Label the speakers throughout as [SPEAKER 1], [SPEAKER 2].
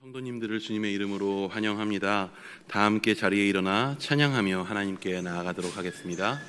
[SPEAKER 1] 성도님들을 주님의 이름으로 환영합니다. 다 함께 자리에 일어나 찬양하며 하나님께 나아가도록 하겠습니다.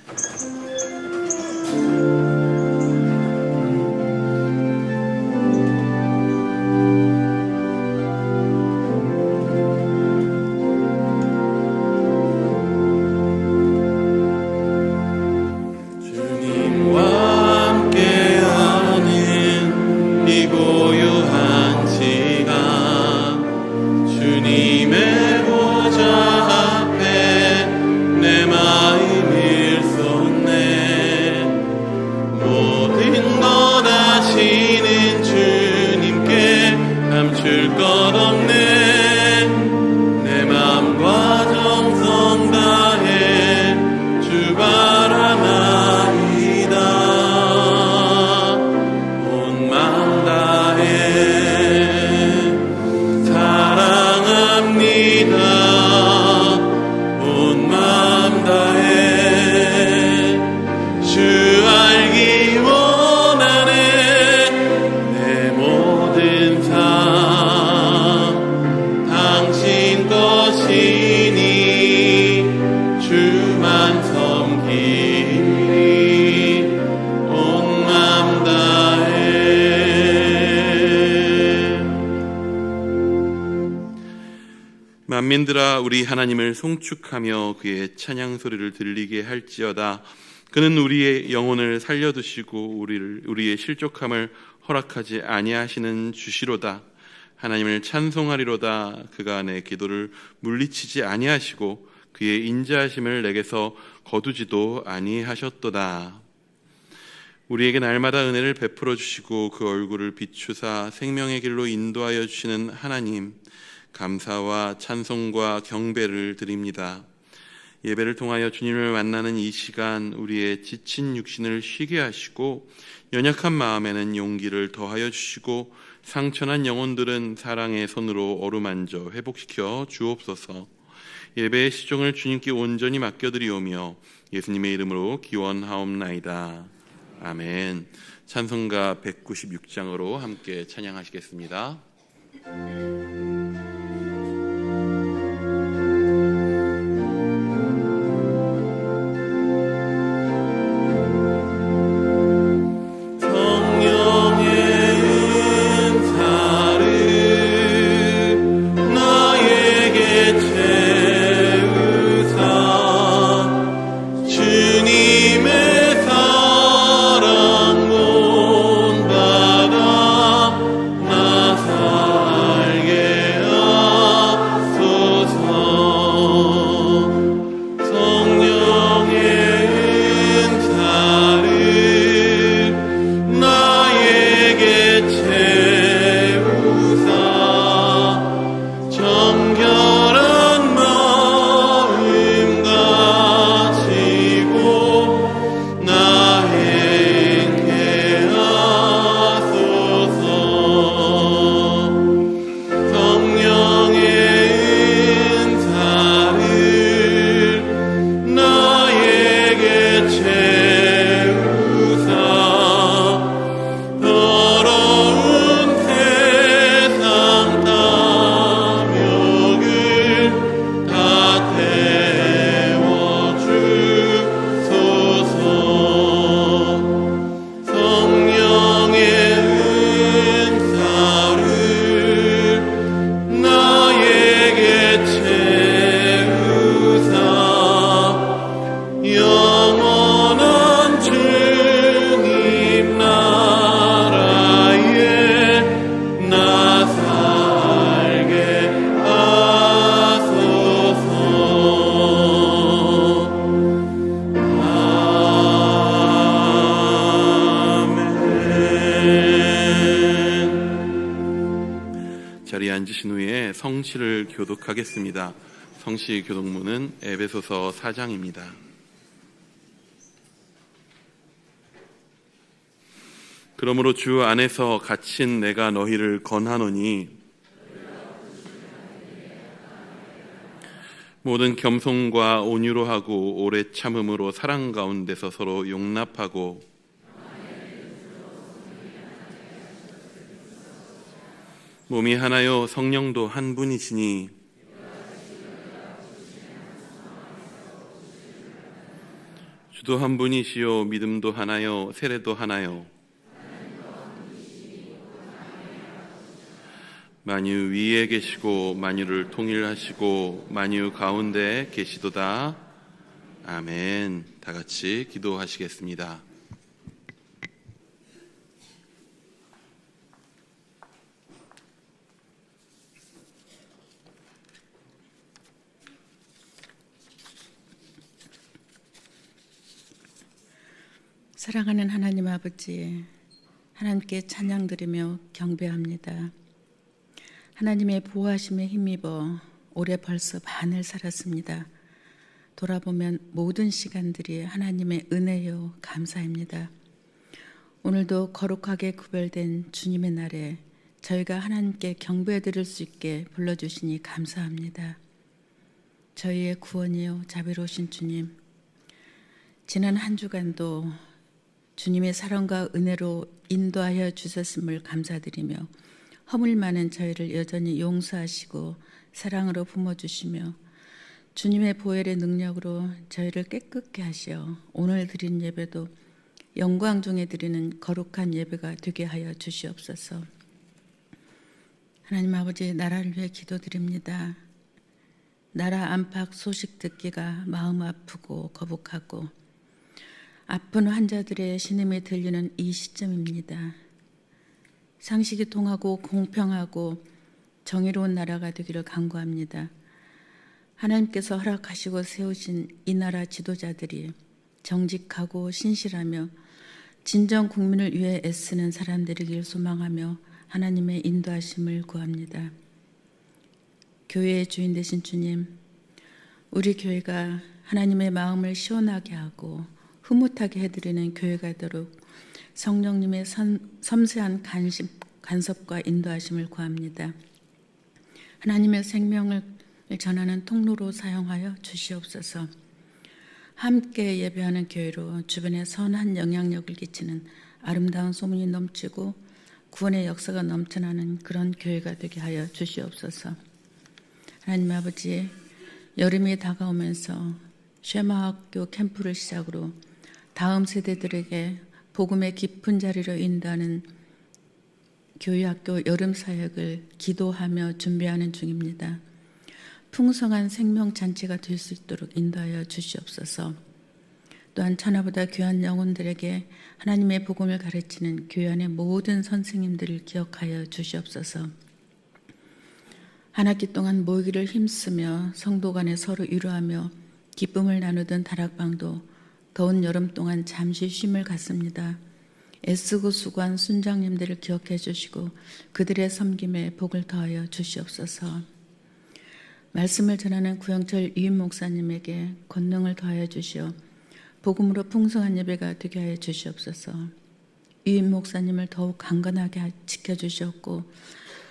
[SPEAKER 1] 만민들아 우리 하나님을 송축하며 그의 찬양 소리를 들리게 할지어다. 그는 우리의 영혼을 살려두시고 우리의 실족함을 허락하지 아니하시는 주시로다. 하나님을 찬송하리로다. 그가 내 기도를 물리치지 아니하시고 그의 인자하심을 내게서 거두지도 아니하셨도다. 우리에게 날마다 은혜를 베풀어 주시고 그 얼굴을 비추사 생명의 길로 인도하여 주시는 하나님, 감사와 찬송과 경배를 드립니다. 예배를 통하여 주님을 만나는 이 시간 우리의 지친 육신을 쉬게 하시고 연약한 마음에는 용기를 더하여 주시고 상처난 영혼들은 사랑의 손으로 어루만져 회복시켜 주옵소서. 예배의 시종을 주님께 온전히 맡겨드리오며 예수님의 이름으로 기원하옵나이다. 아멘. 찬송가 196장으로 함께 찬양하시겠습니다. 자리에 앉으신 후에 성시를 교독하겠습니다. 성시 교독문은 에베소서 4장입니다. 그러므로 주 안에서 갇힌 내가 너희를 권하노니 모든 겸손과 온유로 하고 오래 참음으로 사랑 가운데서 서로 용납하고 몸이 하나요 성령도 한 분이시니 주도 한 분이시요 믿음도 하나요 세례도 하나요 만유 위에 계시고 만유를 통일하시고 만유 가운데 계시도다. 아멘. 다 같이 기도하시겠습니다.
[SPEAKER 2] 사랑하는 하나님 아버지, 하나님께 찬양드리며 경배합니다. 하나님의 보호하심에 힘입어 올해 벌써 반을 살았습니다. 돌아보면 모든 시간들이 하나님의 은혜요 감사입니다. 오늘도 거룩하게 구별된 주님의 날에 저희가 하나님께 경배드릴 수 있게 불러주시니 감사합니다. 저희의 구원이요 자비로우신 주님, 지난 한 주간도 주님의 사랑과 은혜로 인도하여 주셨음을 감사드리며 허물 많은 저희를 여전히 용서하시고 사랑으로 품어주시며 주님의 보혈의 능력으로 저희를 깨끗게 하시어 오늘 드린 예배도 영광 중에 드리는 거룩한 예배가 되게 하여 주시옵소서. 하나님 아버지, 나라를 위해 기도드립니다. 나라 안팎 소식 듣기가 마음 아프고 거북하고 아픈 환자들의 신음이 들리는 이 시점입니다. 상식이 통하고 공평하고 정의로운 나라가 되기를 간구합니다. 하나님께서 허락하시고 세우신 이 나라 지도자들이 정직하고 신실하며 진정 국민을 위해 애쓰는 사람들이길 소망하며 하나님의 인도하심을 구합니다. 교회의 주인 되신 주님, 우리 교회가 하나님의 마음을 시원하게 하고 흐뭇하게 해드리는 교회가 되도록 성령님의 섬세한 간섭과 인도하심을 구합니다. 하나님의 생명을 전하는 통로로 사용하여 주시옵소서. 함께 예배하는 교회로 주변에 선한 영향력을 끼치는 아름다운 소문이 넘치고 구원의 역사가 넘쳐나는 그런 교회가 되게 하여 주시옵소서. 하나님 아버지, 여름이 다가오면서 쉐마학교 캠프를 시작으로 다음 세대들에게 복음의 깊은 자리로 인도하는 교회학교 여름 사역을 기도하며 준비하는 중입니다. 풍성한 생명잔치가 될 수 있도록 인도하여 주시옵소서. 또한 천하보다 귀한 영혼들에게 하나님의 복음을 가르치는 교회 안의 모든 선생님들을 기억하여 주시옵소서. 한 학기 동안 모이기를 힘쓰며 성도 간에 서로 위로하며 기쁨을 나누던 다락방도 더운 여름 동안 잠시 쉼을 갖습니다. 애쓰고 수고한 순장님들을 기억해 주시고 그들의 섬김에 복을 더하여 주시옵소서. 말씀을 전하는 구영철 이윤 목사님에게 권능을 더하여 주시어 복음으로 풍성한 예배가 되게 하여 주시옵소서. 이윤 목사님을 더욱 강건하게 지켜주시옵고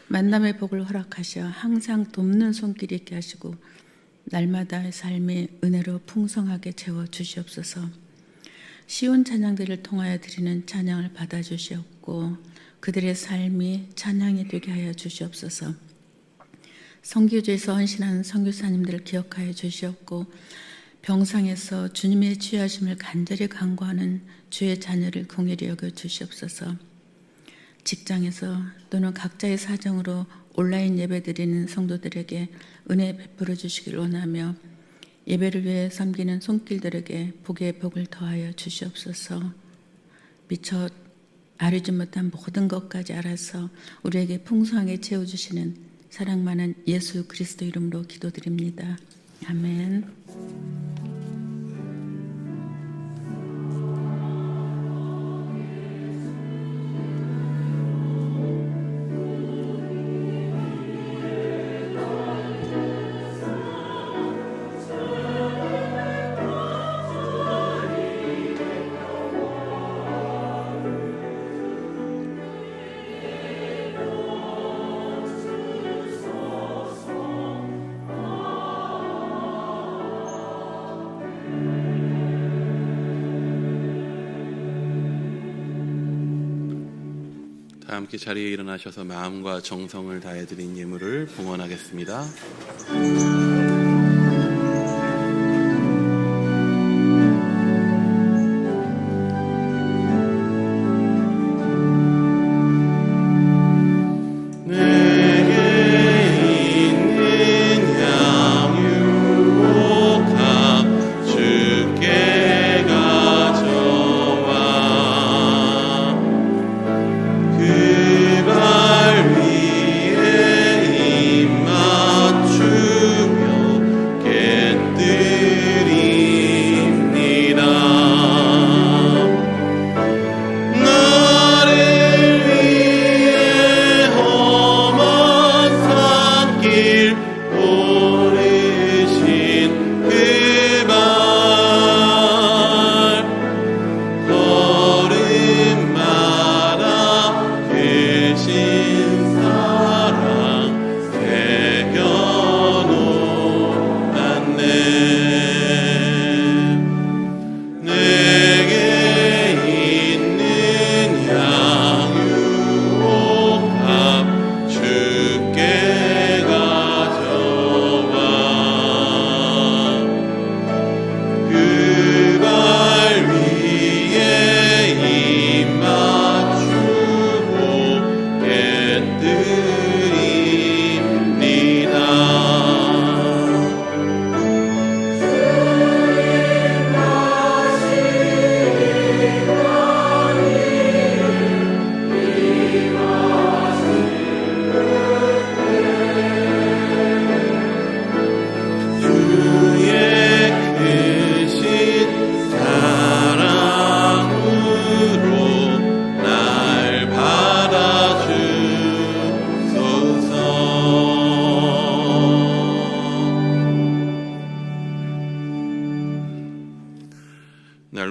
[SPEAKER 2] 만남의 복을 허락하시어 항상 돕는 손길이 있게 하시고 날마다의 삶이 은혜로 풍성하게 채워 주시옵소서. 쉬운 찬양들을 통하여 드리는 찬양을 받아주시옵고 그들의 삶이 찬양이 되게 하여 주시옵소서. 선교지에서 헌신하는 선교사님들을 기억하여 주시옵고 병상에서 주님의 취하심을 간절히 간구하는 주의 자녀를 긍휼히 여겨 주시옵소서. 직장에서 또는 각자의 사정으로 온라인 예배 드리는 성도들에게 은혜 베풀어 주시길 원하며 예배를 위해 섬기는 손길들에게 복의 복을 더하여 주시옵소서. 미처 아뢰지 못한 모든 것까지 알아서 우리에게 풍성하게 채워주시는 사랑 많은 예수 그리스도 이름으로 기도드립니다. 아멘.
[SPEAKER 1] 다 함께 자리에 일어나셔서 마음과 정성을 다해 드린 예물을 봉헌하겠습니다.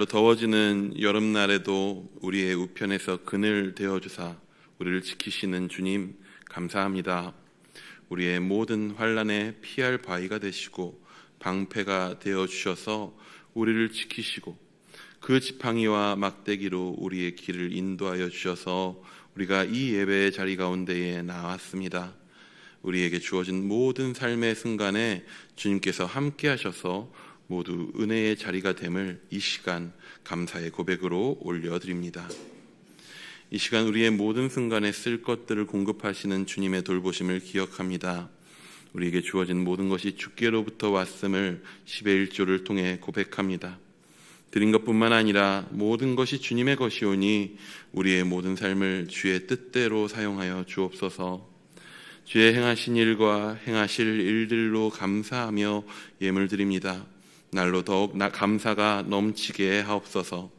[SPEAKER 1] 날로 더워지는 여름날에도 우리의 우편에서 그늘 되어주사 우리를 지키시는 주님 감사합니다. 우리의 모든 환난에 피할 바위가 되시고 방패가 되어주셔서 우리를 지키시고 그 지팡이와 막대기로 우리의 길을 인도하여 주셔서 우리가 이 예배의 자리 가운데에 나왔습니다. 우리에게 주어진 모든 삶의 순간에 주님께서 함께 하셔서 모두 은혜의 자리가 됨을 이 시간 감사의 고백으로 올려드립니다. 이 시간 우리의 모든 순간에 쓸 것들을 공급하시는 주님의 돌보심을 기억합니다. 우리에게 주어진 모든 것이 주께로부터 왔음을 10의 1조를 통해 고백합니다. 드린 것뿐만 아니라 모든 것이 주님의 것이오니 우리의 모든 삶을 주의 뜻대로 사용하여 주옵소서. 주의 행하신 일과 행하실 일들로 감사하며 예물 드립니다. 날로 더욱 감사가 넘치게 하옵소서.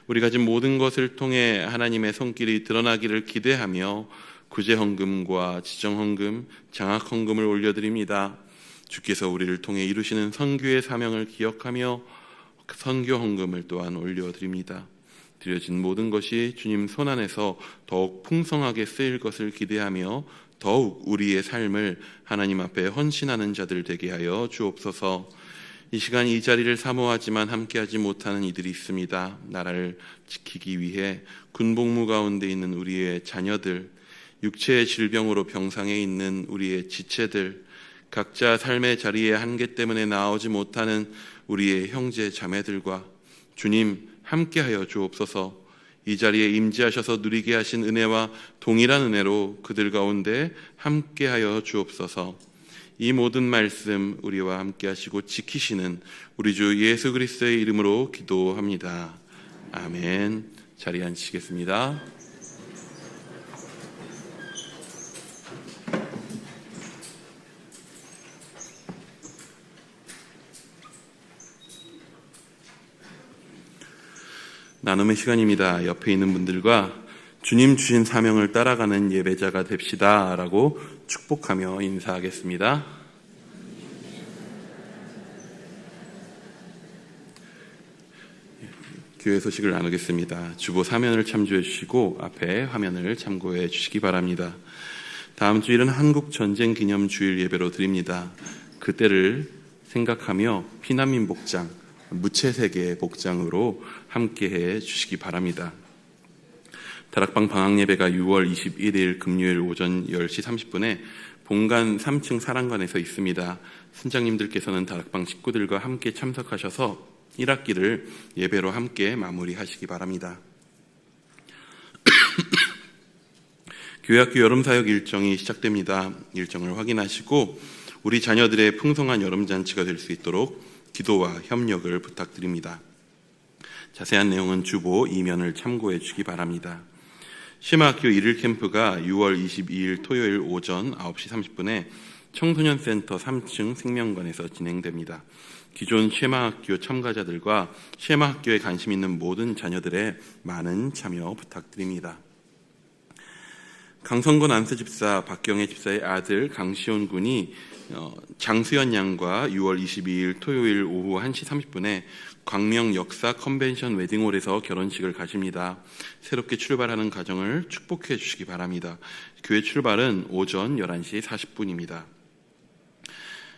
[SPEAKER 1] 우리 가진 모든 것을 통해 하나님의 손길이 드러나기를 기대하며 구제헌금과 지정헌금, 장학헌금을 올려드립니다. 주께서 우리를 통해 이루시는 선교의 사명을 기억하며 선교헌금을 또한 올려드립니다. 드려진 모든 것이 주님 손안에서 더욱 풍성하게 쓰일 것을 기대하며 더욱 우리의 삶을 하나님 앞에 헌신하는 자들 되게 하여 주옵소서. 이 시간 이 자리를 사모하지만 함께하지 못하는 이들이 있습니다. 나라를 지키기 위해 군복무 가운데 있는 우리의 자녀들, 육체의 질병으로 병상에 있는 우리의 지체들, 각자 삶의 자리에 한계 때문에 나오지 못하는 우리의 형제 자매들과 주님 함께하여 주옵소서. 이 자리에 임재하셔서 누리게 하신 은혜와 동일한 은혜로 그들 가운데 함께하여 주옵소서. 이 모든 말씀 우리와 함께 하시고 지키시는 우리 주 예수 그리스도의 이름으로 기도합니다. 아멘. 자리에 앉으시겠습니다. 나눔의 시간입니다. 옆에 있는 분들과 주님 주신 사명을 따라가는 예배자가 됩시다 라고 축복하며 인사하겠습니다. 교회 소식을 나누겠습니다. 주보 사면을 참조해 주시고 앞에 화면을 참고해 주시기 바랍니다. 다음 주일은 한국전쟁기념주일 예배로 드립니다. 그때를 생각하며 피난민 복장, 무채색의 복장으로 함께해 주시기 바랍니다. 다락방 방학예배가 6월 21일 금요일 오전 10시 30분에 본관 3층 사랑관에서 있습니다. 선장님들께서는 다락방 식구들과 함께 참석하셔서 1학기를 예배로 함께 마무리하시기 바랍니다. 교회학교 여름사역 일정이 시작됩니다. 일정을 확인하시고 우리 자녀들의 풍성한 여름잔치가 될 수 있도록 기도와 협력을 부탁드립니다. 자세한 내용은 주보 2면을 참고해 주시기 바랍니다. 쉐마학교 1일 캠프가 6월 22일 토요일 오전 9시 30분에 청소년센터 3층 생명관에서 진행됩니다. 기존 쉐마학교 참가자들과 쉐마학교에 관심 있는 모든 자녀들의 많은 참여 부탁드립니다. 강성건 안수집사 박경혜 집사의 아들 강시온 군이 장수연 양과 6월 22일 토요일 오후 1시 30분에 광명 역사 컨벤션 웨딩홀에서 결혼식을 가집니다. 새롭게 출발하는 가정을 축복해 주시기 바랍니다. 교회 출발은 오전 11시 40분입니다.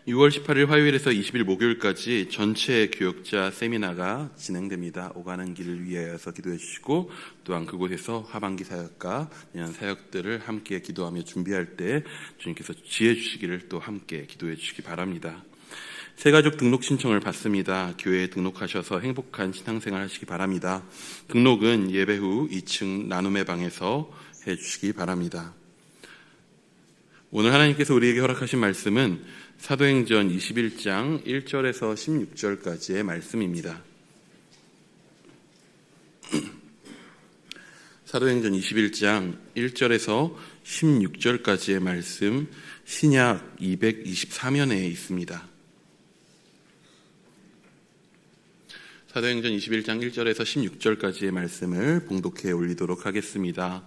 [SPEAKER 1] 6월 18일 화요일에서 20일 목요일까지 전체 교역자 세미나가 진행됩니다. 오가는 길을 위하여서 기도해 주시고 또한 그곳에서 하반기 사역과 내년 사역들을 함께 기도하며 준비할 때 주님께서 지혜 주시기를 또 함께 기도해 주시기 바랍니다. 새가족 등록 신청을 받습니다. 교회에 등록하셔서 행복한 신앙생활 하시기 바랍니다. 등록은 예배 후 2층 나눔의 방에서 해주시기 바랍니다. 오늘 하나님께서 우리에게 허락하신 말씀은 사도행전 21장 1절에서 16절까지의 말씀입니다. 사도행전 21장 1절에서 16절까지의 말씀 신약 224면에 있습니다. 사도행전 21장 1절에서 16절까지의 말씀을 봉독해 올리도록 하겠습니다.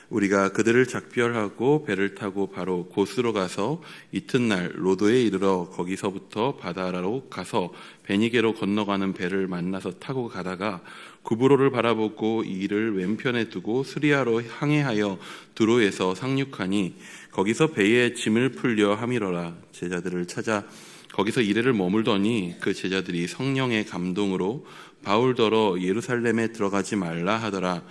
[SPEAKER 1] 우리가 그들을 작별하고 배를 타고 바로 고스로 가서 이튿날 로도에 이르러 거기서부터 바다로 가서 베니게로 건너가는 배를 만나서 타고 가다가 구브로를 바라보고 이를 왼편에 두고 수리아로 항해하여 두로에서 상륙하니 거기서 배에 짐을 풀려 하미러라. 제자들을 찾아 거기서 이래를 머물더니 그 제자들이 성령의 감동으로 바울더러 예루살렘에 들어가지 말라 하더라.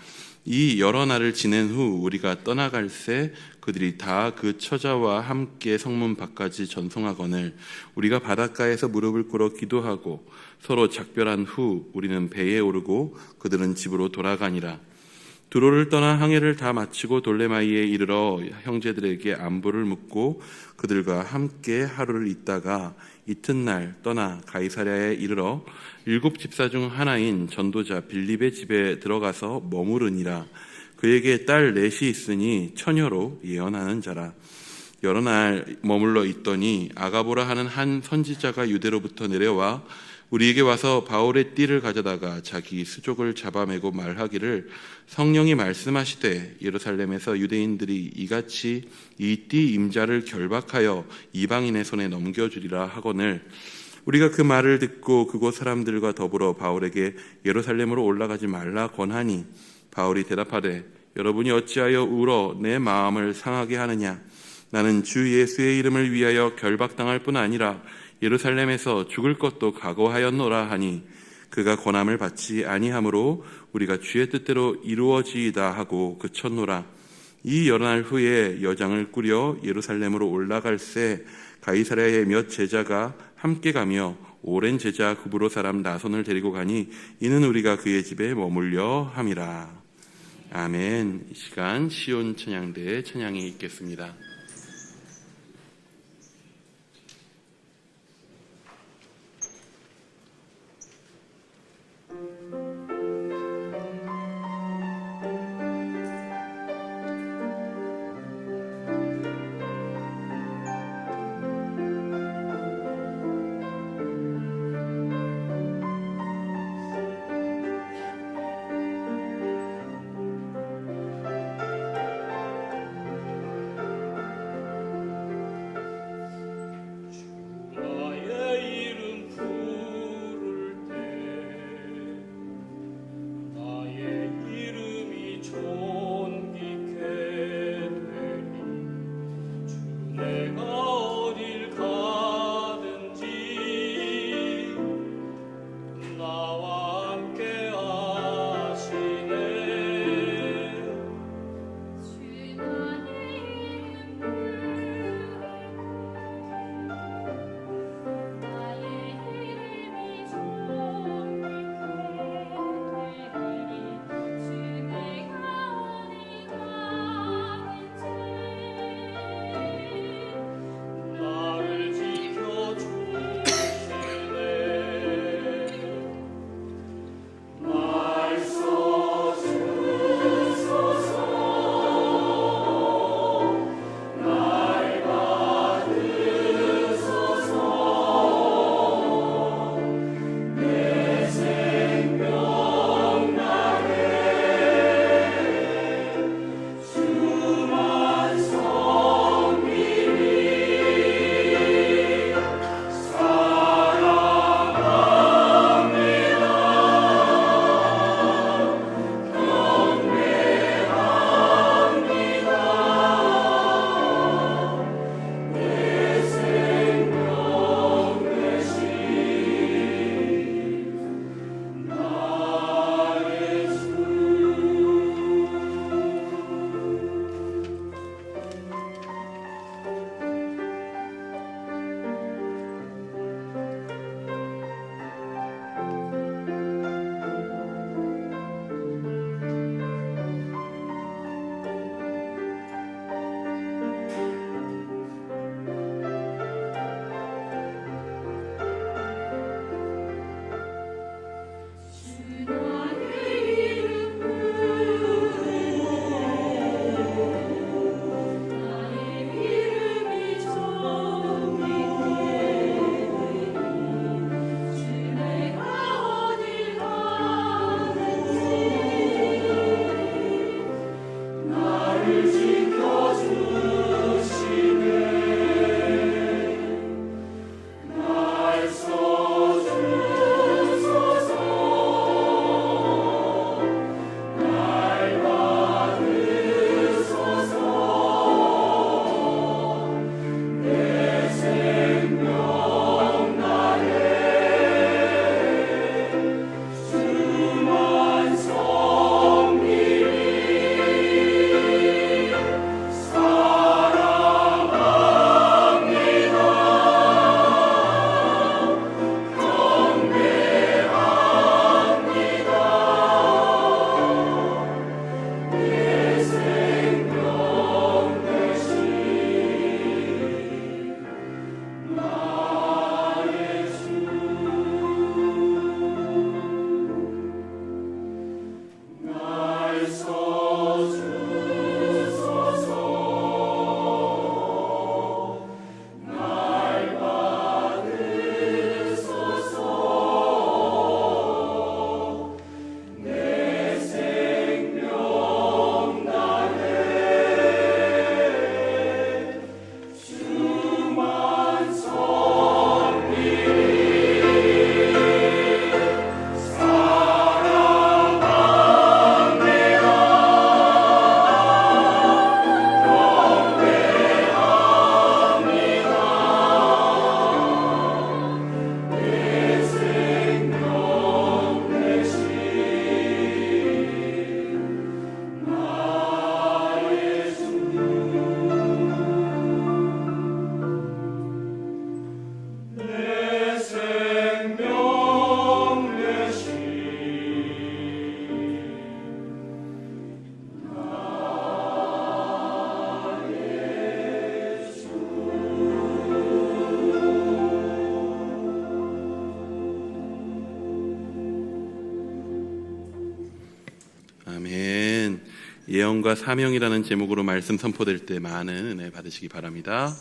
[SPEAKER 1] 이 여러 날을 지낸 후 우리가 떠나갈새 그들이 다 그 처자와 함께 성문 밖까지 전송하거늘 우리가 바닷가에서 무릎을 꿇어 기도하고 서로 작별한 후 우리는 배에 오르고 그들은 집으로 돌아가니라. 두로를 떠나 항해를 다 마치고 돌레마이에 이르러 형제들에게 안부를 묻고 그들과 함께 하루를 있다가 이튿날 떠나 가이사랴에 이르러 7 집사 중 하나인 전도자 빌립의 집에 들어가서 머무르니라. 그에게 딸 넷이 있으니 처녀로 예언하는 자라. 여러 날 머물러 있더니 아가보라 하는 한 선지자가 유대로부터 내려와 우리에게 와서 바울의 띠를 가져다가 자기 수족을 잡아매고 말하기를 성령이 말씀하시되 예루살렘에서 유대인들이 이같이 이 띠 임자를 결박하여 이방인의 손에 넘겨주리라 하거늘 우리가 그 말을 듣고 그곳 사람들과 더불어 바울에게 예루살렘으로 올라가지 말라 권하니 바울이 대답하되 여러분이 어찌하여 울어 내 마음을 상하게 하느냐. 나는 주 예수의 이름을 위하여 결박당할 뿐 아니라 예루살렘에서 죽을 것도 각오하였노라 하니 그가 권함을 받지 아니하므로 우리가 주의 뜻대로 이루어지이다 하고 그쳤노라. 이 여러 날 후에 여장을 꾸려 예루살렘으로 올라갈새 가이사랴의 몇 제자가 함께 가며 오랜 제자 구브로 사람 나손을 데리고 가니 이는 우리가 그의 집에 머물려 함이라. 아멘. 이 시간 시온 찬양대의 찬양이 있겠습니다. 예언과 사명이라는 제목으로 말씀 선포될 때 많은 은혜 받으시기 바랍니다.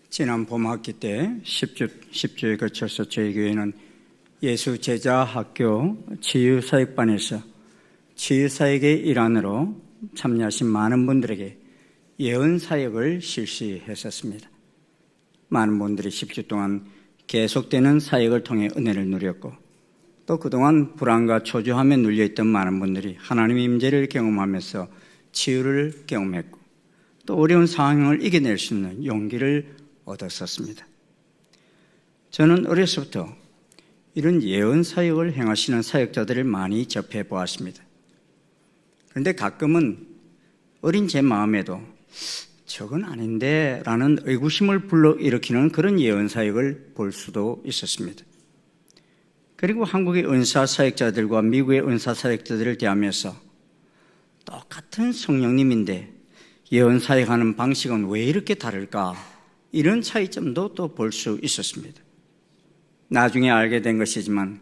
[SPEAKER 3] 지난 봄학기 때 10주에 거쳐서 저희 교회는 예수 제자 학교 치유사역반에서 치유사역의 일환으로 참여하신 많은 분들에게 예언사역을 실시했었습니다. 많은 분들이 10주 동안 계속되는 사역을 통해 은혜를 누렸고, 또 그동안 불안과 초조함에 눌려있던 많은 분들이 하나님의 임재를 경험하면서 치유를 경험했고, 또 어려운 상황을 이겨낼 수 있는 용기를 얻었었습니다. 저는 어려서부터 이런 예언 사역을 행하시는 사역자들을 많이 접해 보았습니다. 그런데 가끔은 어린 제 마음에도 저건 아닌데 라는 의구심을 불러일으키는 그런 예언 사역을 볼 수도 있었습니다. 그리고 한국의 은사 사역자들과 미국의 은사 사역자들을 대하면서 똑같은 성령님인데 예언 사역하는 방식은 왜 이렇게 다를까, 이런 차이점도 또 볼 수 있었습니다. 나중에 알게 된 것이지만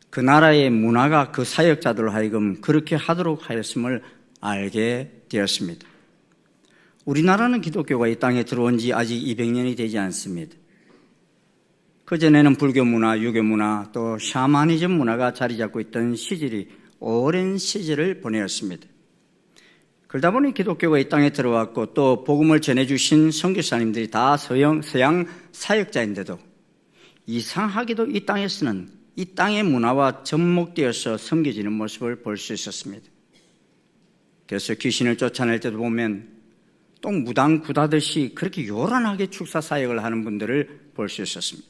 [SPEAKER 3] 그 나라의 문화가 그 사역자들로 하여금 그렇게 하도록 하였음을 알게 되었습니다. 우리나라는 기독교가 이 땅에 들어온 지 아직 200년이 되지 않습니다. 그전에는 불교 문화, 유교 문화, 또 샤머니즘 문화가 자리 잡고 있던 시절이 오랜 시절을 보내었습니다. 그러다 보니 기독교가 이 땅에 들어왔고, 또 복음을 전해주신 선교사님들이 다 서양 사역자인데도 이상하게도 이 땅에서는 이 땅의 문화와 접목되어서 섬겨지는 모습을 볼 수 있었습니다. 그래서 귀신을 쫓아낼 때도 보면 또 무당 굿하듯이 그렇게 요란하게 축사 사역을 하는 분들을 볼 수 있었습니다.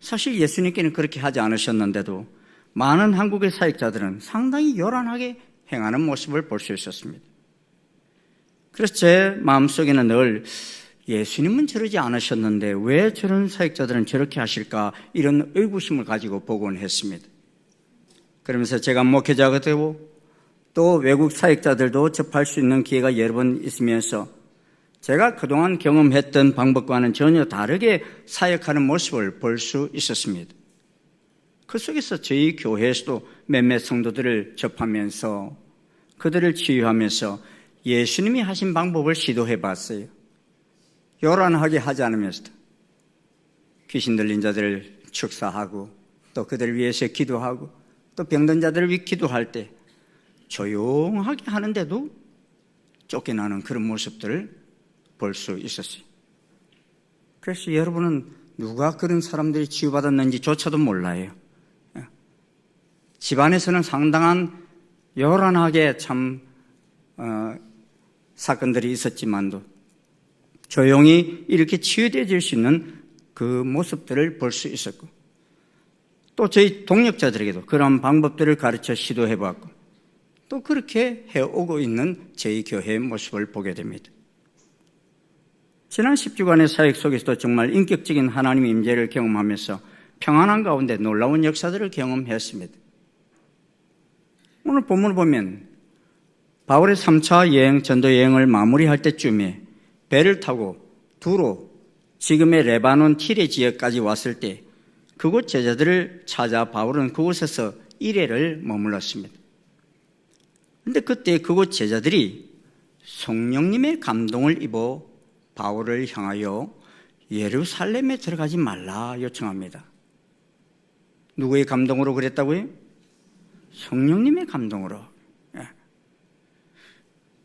[SPEAKER 3] 사실 예수님께는 그렇게 하지 않으셨는데도 많은 한국의 사역자들은 상당히 요란하게 행하는 모습을 볼 수 있었습니다. 그래서 제 마음속에는 늘 예수님은 저러지 않으셨는데 왜 저런 사역자들은 저렇게 하실까, 이런 의구심을 가지고 보곤 했습니다. 그러면서 제가 목회자가 되고 또 외국 사역자들도 접할 수 있는 기회가 여러 번 있으면서 제가 그동안 경험했던 방법과는 전혀 다르게 사역하는 모습을 볼 수 있었습니다. 그 속에서 저희 교회에서도 몇몇 성도들을 접하면서 그들을 치유하면서 예수님이 하신 방법을 시도해 봤어요. 요란하게 하지 않으면서도 귀신 들린 자들을 축사하고, 또 그들을 위해서 기도하고, 또 병든 자들을 위해 기도할 때 조용하게 하는데도 쫓겨나는 그런 모습들을 볼 수 있었어요. 그래서 여러분은 누가 그런 사람들이 치유받았는지조차도 몰라요. 집안에서는 상당한 요란하게 사건들이 있었지만도 조용히 이렇게 치유되어질 수 있는 그 모습들을 볼 수 있었고, 또 저희 동역자들에게도 그런 방법들을 가르쳐 시도해 봤고, 또 그렇게 해오고 있는 저희 교회의 모습을 보게 됩니다. 지난 10주간의 사역 속에서도 정말 인격적인 하나님의 임재를 경험하면서 평안한 가운데 놀라운 역사들을 경험했습니다. 오늘 본문을 보면 바울의 3차 여행, 전도 여행을 마무리할 때쯤에 배를 타고 두로, 지금의 레바논 티레 지역까지 왔을 때 그곳 제자들을 찾아 바울은 그곳에서 1회를 머물렀습니다. 그런데 그때 그곳 제자들이 성령님의 감동을 입어 바울을 향하여 예루살렘에 들어가지 말라 요청합니다. 누구의 감동으로 그랬다고요? 성령님의 감동으로.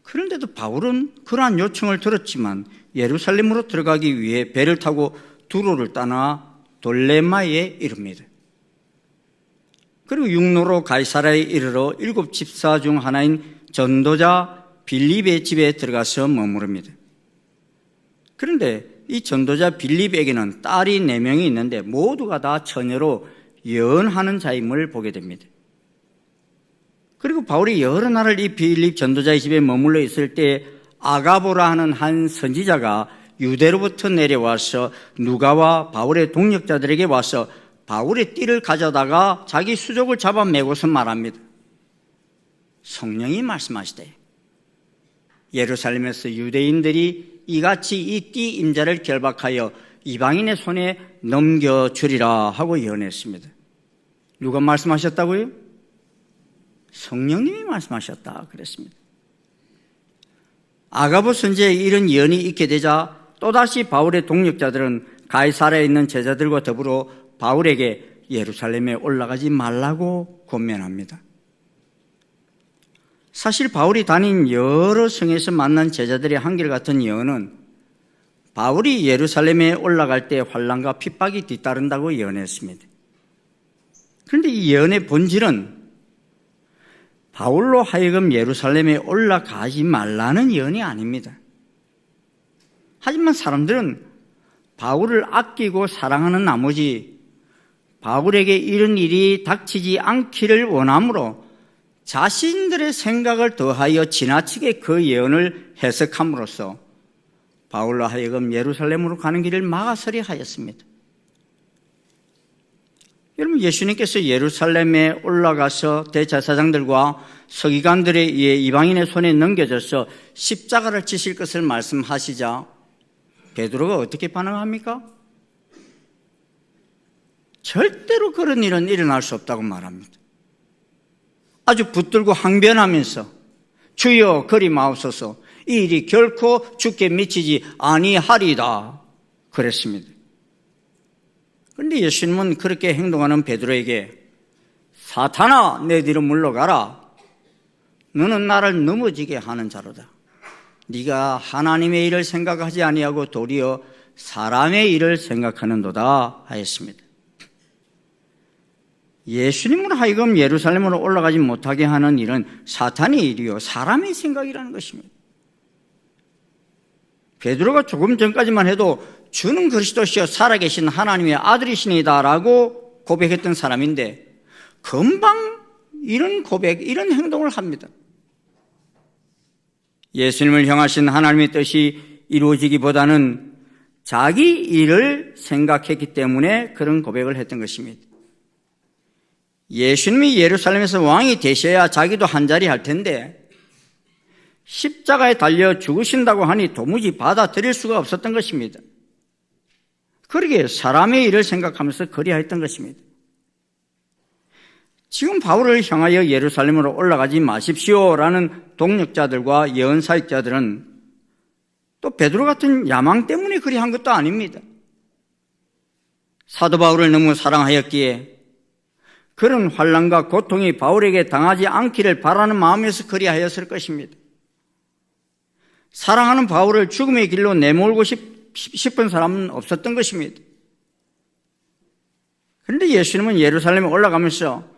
[SPEAKER 3] 그런데도 바울은 그러한 요청을 들었지만 예루살렘으로 들어가기 위해 배를 타고 두로를 떠나 돌레마에 이릅니다. 그리고 육로로 가이사라에 이르러 7 집사 중 하나인 전도자 빌립의 집에 들어가서 머무릅니다. 그런데 이 전도자 빌립에게는 딸이 4명이 있는데 모두가 다 처녀로 예언하는 자임을 보게 됩니다. 그리고 바울이 여러 날을 이 빌립 전도자의 집에 머물러 있을 때 아가보라 하는 한 선지자가 유대로부터 내려와서 누가와 바울의 동역자들에게 와서 바울의 띠를 가져다가 자기 수족을 잡아매고서 말합니다. 성령이 말씀하시되 예루살렘에서 유대인들이 이같이 이 띠 임자를 결박하여 이방인의 손에 넘겨주리라 하고 예언했습니다. 누가 말씀하셨다고요? 성령님이 말씀하셨다 그랬습니다. 아가보 선지에 이런 예언이 있게 되자 또다시 바울의 동력자들은 가이사랴에 있는 제자들과 더불어 바울에게 예루살렘에 올라가지 말라고 권면합니다. 사실 바울이 다닌 여러 성에서 만난 제자들의 한결같은 예언은 바울이 예루살렘에 올라갈 때 환난과 핍박이 뒤따른다고 예언했습니다. 그런데 이 예언의 본질은 바울로 하여금 예루살렘에 올라가지 말라는 예언이 아닙니다. 하지만 사람들은 바울을 아끼고 사랑하는 나머지 바울에게 이런 일이 닥치지 않기를 원하므로 자신들의 생각을 더하여 지나치게 그 예언을 해석함으로써 바울로 하여금 예루살렘으로 가는 길을 막아서려 하였습니다. 여러분, 예수님께서 예루살렘에 올라가서 대제사장들과 서기관들에 의해 이방인의 손에 넘겨져서 십자가를 지실 것을 말씀하시자 베드로가 어떻게 반응합니까? 절대로 그런 일은 일어날 수 없다고 말합니다. 아주 붙들고 항변하면서 주여 그리 마옵소서, 이 일이 결코 주께 미치지 아니하리다 그랬습니다. 그런데 예수님은 그렇게 행동하는 베드로에게 사탄아 내 뒤로 물러가라, 너는 나를 넘어지게 하는 자로다. 네가 하나님의 일을 생각하지 아니하고 도리어 사람의 일을 생각하는도다 하였습니다. 예수님으로 하여금 예루살렘으로 올라가지 못하게 하는 일은 사탄의 일이요 사람의 생각이라는 것입니다. 베드로가 조금 전까지만 해도 주는 그리스도시여 살아계신 하나님의 아들이시니다 라고 고백했던 사람인데 금방 이런 고백, 이런 행동을 합니다. 예수님을 향하신 하나님의 뜻이 이루어지기보다는 자기 일을 생각했기 때문에 그런 고백을 했던 것입니다. 예수님이 예루살렘에서 왕이 되셔야 자기도 한자리 할 텐데 십자가에 달려 죽으신다고 하니 도무지 받아들일 수가 없었던 것입니다. 그러게 사람의 일을 생각하면서 그리하였던 것입니다. 지금 바울을 향하여 예루살렘으로 올라가지 마십시오라는 동력자들과 예언사역자들은 또 베드로 같은 야망 때문에 그리한 것도 아닙니다. 사도 바울을 너무 사랑하였기에 그런 환난과 고통이 바울에게 당하지 않기를 바라는 마음에서 그리하였을 것입니다. 사랑하는 바울을 죽음의 길로 내몰고 싶은 사람은 없었던 것입니다. 그런데 예수님은 예루살렘에 올라가면서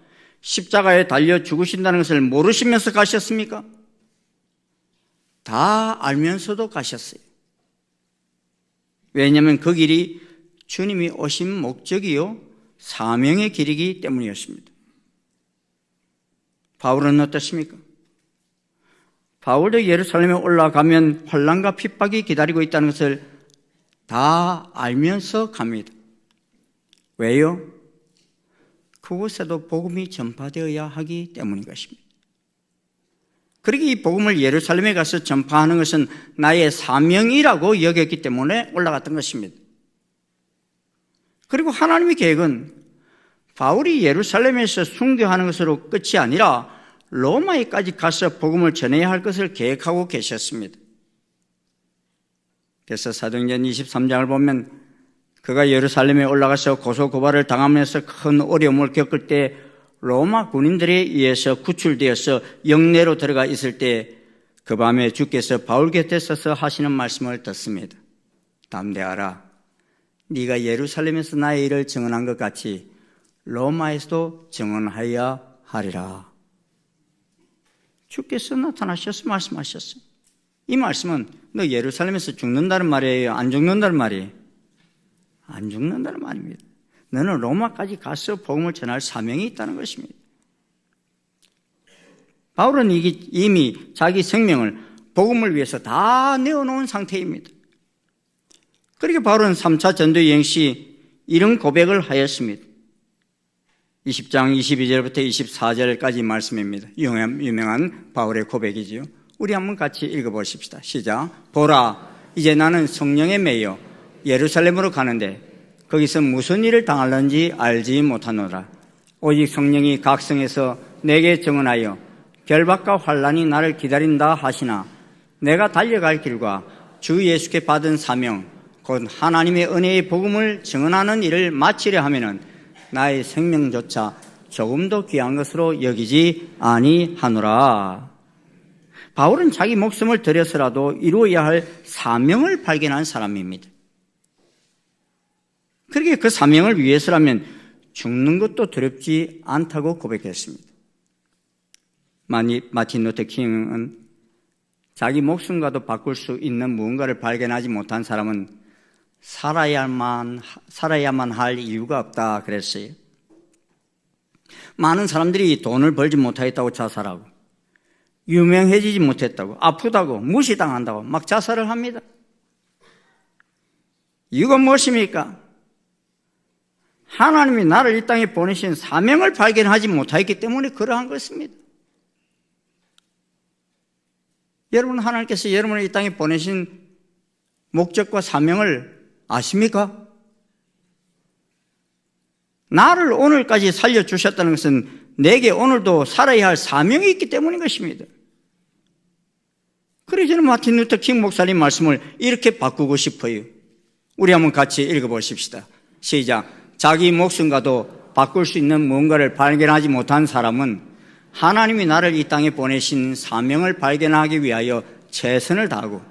[SPEAKER 3] 십자가에 달려 죽으신다는 것을 모르시면서 가셨습니까? 다 알면서도 가셨어요. 왜냐하면 그 길이 주님이 오신 목적이요 사명의 길이기 때문이었습니다. 바울은 어떻습니까? 바울도 예루살렘에 올라가면 환난과 핍박이 기다리고 있다는 것을 다 알면서 갑니다. 왜요? 그곳에도 복음이 전파되어야 하기 때문인 것입니다. 그러기 이 복음을 예루살렘에 가서 전파하는 것은 나의 사명이라고 여겼기 때문에 올라갔던 것입니다. 그리고 하나님의 계획은 바울이 예루살렘에서 순교하는 것으로 끝이 아니라 로마에까지 가서 복음을 전해야 할 것을 계획하고 계셨습니다. 그래서 사도행전 23장을 보면 그가 예루살렘에 올라가서 고소고발을 당하면서 큰 어려움을 겪을 때 로마 군인들에 의해서 구출되어서 영내로 들어가 있을 때 그 밤에 주께서 바울 곁에 서서 하시는 말씀을 듣습니다. 담대하라. 네가 예루살렘에서 나의 일을 증언한 것 같이 로마에서도 증언하여야 하리라. 주께서 나타나셔서 말씀하셨어요. 이 말씀은 너 예루살렘에서 죽는다는 말이에요? 안 죽는다는 말이에요? 안 죽는다는 말입니다. 너는 로마까지 가서 복음을 전할 사명이 있다는 것입니다. 바울은 이미 자기 생명을 복음을 위해서 다 내어놓은 상태입니다. 그렇게 바울은 3차 전도 여행 시 이런 고백을 하였습니다. 20장 22절부터 24절까지 말씀입니다. 유명한 바울의 고백이지요. 우리 한번 같이 읽어보십시다. 시작. 보라, 이제 나는 성령에 매여 예루살렘으로 가는데 거기서 무슨 일을 당할는지 알지 못하노라. 오직 성령이 각성해서 내게 증언하여 결박과 환난이 나를 기다린다 하시나 내가 달려갈 길과 주 예수께 받은 사명 곧 하나님의 은혜의 복음을 증언하는 일을 마치려 하면은 나의 생명조차 조금도 귀한 것으로 여기지 아니하노라. 바울은 자기 목숨을 들여서라도 이루어야 할 사명을 발견한 사람입니다. 그렇게 그 사명을 위해서라면 죽는 것도 두렵지 않다고 고백했습니다. 마틴 루터 킹은 자기 목숨과도 바꿀 수 있는 무언가를 발견하지 못한 사람은 살아야만 할 이유가 없다 그랬어요. 많은 사람들이 돈을 벌지 못하겠다고 자살하고 유명해지지 못했다고 아프다고 무시당한다고 막 자살을 합니다. 이건 무엇입니까? 하나님이 나를 이 땅에 보내신 사명을 발견하지 못하였기 때문에 그러한 것입니다. 여러분, 하나님께서 여러분을 이 땅에 보내신 목적과 사명을 아십니까? 나를 오늘까지 살려주셨다는 것은 내게 오늘도 살아야 할 사명이 있기 때문인 것입니다. 그래서 저는 마틴 루터 킹 목사님 말씀을 이렇게 바꾸고 싶어요. 우리 한번 같이 읽어보십시다. 시작. 자기 목숨과도 바꿀 수 있는 무언가를 발견하지 못한 사람은 하나님이 나를 이 땅에 보내신 사명을 발견하기 위하여 최선을 다하고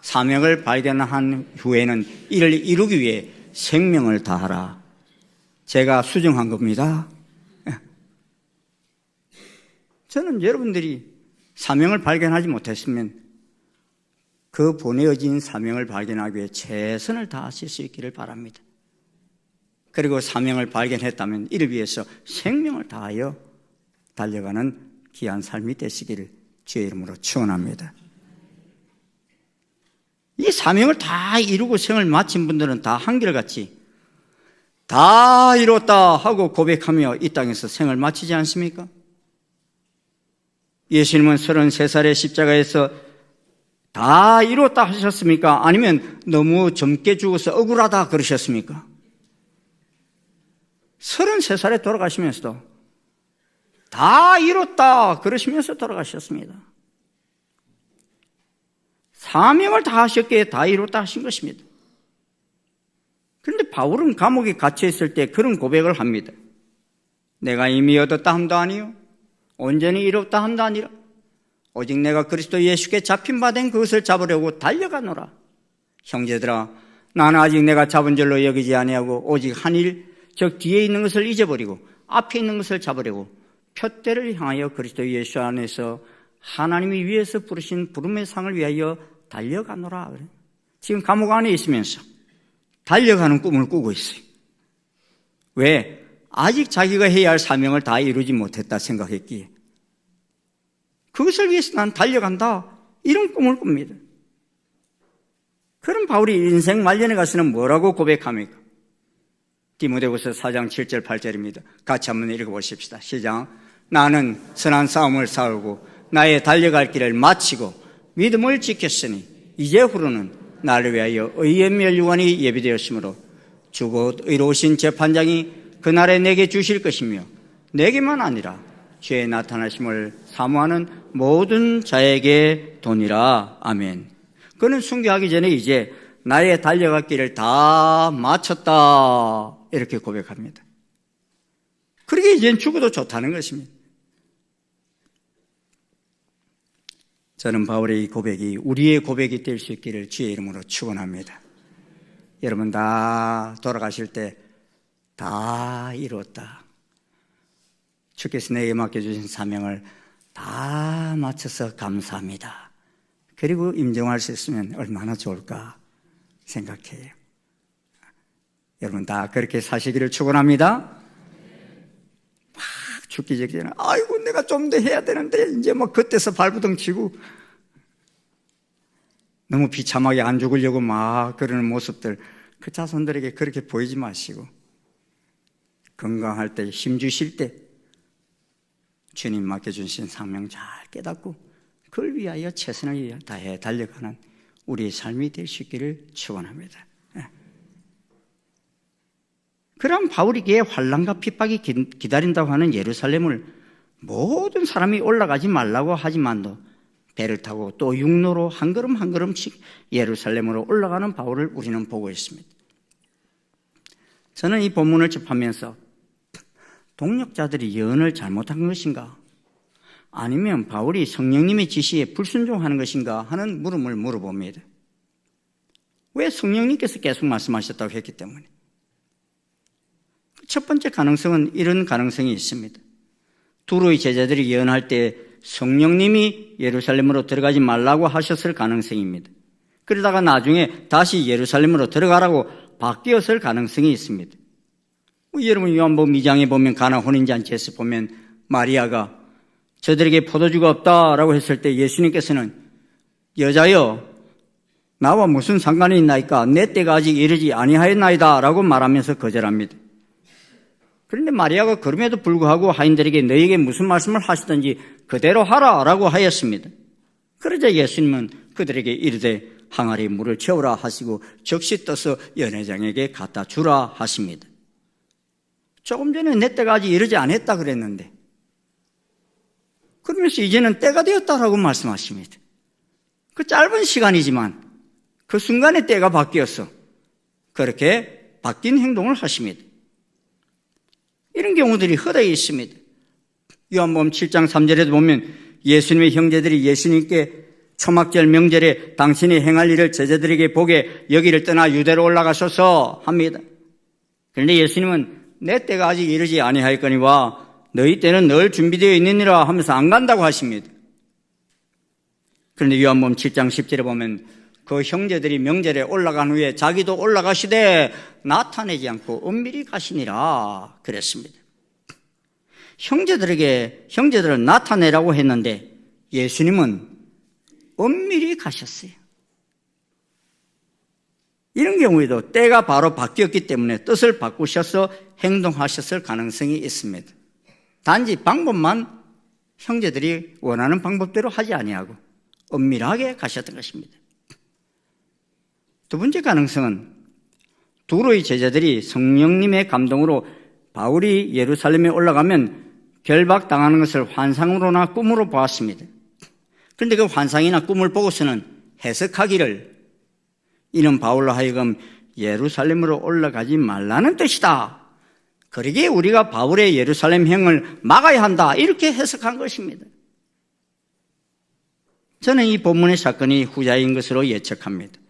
[SPEAKER 3] 사명을 발견한 후에는 이를 이루기 위해 생명을 다하라. 제가 수정한 겁니다. 저는 여러분들이 사명을 발견하지 못했으면 그 보내어진 사명을 발견하기 위해 최선을 다하실 수 있기를 바랍니다. 그리고 사명을 발견했다면 이를 위해서 생명을 다하여 달려가는 귀한 삶이 되시기를 주의 이름으로 축원합니다. 이 사명을 다 이루고 생을 마친 분들은 다 한결같이 다 이뤘다 하고 고백하며 이 땅에서 생을 마치지 않습니까? 예수님은 33살의 십자가에서 다 이뤘다 하셨습니까? 아니면 너무 젊게 죽어서 억울하다 그러셨습니까? 33살에 돌아가시면서도 다 이뤘다 그러시면서 돌아가셨습니다. 사명을 다 하셨기에 다 이뤘다 하신 것입니다. 그런데 바울은 감옥에 갇혀 있을 때 그런 고백을 합니다. 내가 이미 얻었다 함도 아니요 온전히 이뤘다 함도 아니라 오직 내가 그리스도 예수께 잡힌 바 된 그것을 잡으려고 달려가노라. 형제들아, 나는 아직 내가 잡은 줄로 여기지 아니하고 오직 한 일, 즉 뒤에 있는 것을 잊어버리고 앞에 있는 것을 잡으려고 표대를 향하여 그리스도 예수 안에서 하나님이 위에서 부르신 부름의 상을 위하여 달려가노라. 지금 감옥 안에 있으면서 달려가는 꿈을 꾸고 있어요. 왜? 아직 자기가 해야 할 사명을 다 이루지 못했다 생각했기에 그것을 위해서 난 달려간다 이런 꿈을 꿉니다. 그럼 바울이 인생 말년에 가서는 뭐라고 고백합니까? 디모데후서 4장 7절 8절입니다. 같이 한번 읽어보십시다. 시작. 나는 선한 싸움을 싸우고 나의 달려갈 길을 마치고 믿음을 지켰으니 이제 후로는 나를 위하여 의의 멸류관이 예비되었으므로 주 곧 의로우신 재판장이 그날에 내게 주실 것이며 내게만 아니라 주의 나타나심을 사모하는 모든 자에게 도니라. 아멘. 그는 순교하기 전에 이제 나의 달려갈 길을 다 마쳤다 이렇게 고백합니다. 그러게 이젠 죽어도 좋다는 것입니다. 저는 바울의 이 고백이 우리의 고백이 될 수 있기를 주의 이름으로 축원합니다. 여러분 다 돌아가실 때 다 이뤘다. 주께서 내게 맡겨주신 사명을 다 마쳐서 감사합니다. 그리고 임종할 수 있으면 얼마나 좋을까 생각해요. 여러분 다 그렇게 사시기를 축원합니다. 막 죽기 직전에 아이고 내가 좀 더 해야 되는데 이제 막 그때서 발부둥 치고 너무 비참하게 안 죽으려고 막 그러는 모습들 그 자손들에게 그렇게 보이지 마시고 건강할 때 힘 주실 때 주님 맡겨주신 사명 잘 깨닫고 그걸 위하여 최선을 다해 달려가는 우리의 삶이 될 수 있기를 축원합니다. 그럼 바울에게 환난과 핍박이 기다린다고 하는 예루살렘을 모든 사람이 올라가지 말라고 하지만도 배를 타고 또 육로로 한 걸음 한 걸음씩 예루살렘으로 올라가는 바울을 우리는 보고 있습니다. 저는 이 본문을 접하면서 동역자들이 예언을 잘못한 것인가? 아니면 바울이 성령님의 지시에 불순종하는 것인가 하는 물음을 물어봅니다. 왜 성령님께서 계속 말씀하셨다고 했기 때문에. 첫 번째 가능성은 이런 가능성이 있습니다. 두로의 제자들이 예언할 때 성령님이 예루살렘으로 들어가지 말라고 하셨을 가능성입니다. 그러다가 나중에 다시 예루살렘으로 들어가라고 바뀌었을 가능성이 있습니다. 여러분 요한복음 2장에 보면 가나 혼인잔치에서 보면 마리아가 저들에게 포도주가 없다라고 했을 때 예수님께서는 여자여 나와 무슨 상관이 있나이까 내 때가 아직 이르지 아니하였나이다 라고 말하면서 거절합니다. 그런데 마리아가 그럼에도 불구하고 하인들에게 너희에게 무슨 말씀을 하시든지 그대로 하라 라고 하였습니다. 그러자 예수님은 그들에게 이르되 항아리에 물을 채우라 하시고 적시 떠서 연회장에게 갖다 주라 하십니다. 조금 전에 내 때가 아직 이르지 않았다 그랬는데 그러면서 이제는 때가 되었다라고 말씀하십니다. 그 짧은 시간이지만 그 순간에 때가 바뀌어서 그렇게 바뀐 행동을 하십니다. 이런 경우들이 허다히 있습니다. 요한복음 7장 3절에도 보면 예수님의 형제들이 예수님께 초막절 명절에 당신이 행할 일을 제자들에게 보게 여기를 떠나 유대로 올라가소서 합니다. 그런데 예수님은 내 때가 아직 이르지 아니하였거니와 너희 때는 늘 준비되어 있느니라 하면서 안 간다고 하십니다. 그런데 요한복음 7장 10절에 보면 그 형제들이 명절에 올라간 후에 자기도 올라가시되 나타내지 않고 은밀히 가시니라 그랬습니다. 형제들은 나타내라고 했는데 예수님은 은밀히 가셨어요. 이런 경우에도 때가 바로 바뀌었기 때문에 뜻을 바꾸셔서 행동하셨을 가능성이 있습니다. 단지 방법만 형제들이 원하는 방법대로 하지 아니하고 은밀하게 가셨던 것입니다. 두 번째 가능성은 두로의 제자들이 성령님의 감동으로 바울이 예루살렘에 올라가면 결박당하는 것을 환상으로나 꿈으로 보았습니다. 그런데 그 환상이나 꿈을 보고서는 해석하기를 이는 바울로 하여금 예루살렘으로 올라가지 말라는 뜻이다. 그러기에 우리가 바울의 예루살렘행을 막아야 한다. 이렇게 해석한 것입니다. 저는 이 본문의 사건이 후자인 것으로 예측합니다.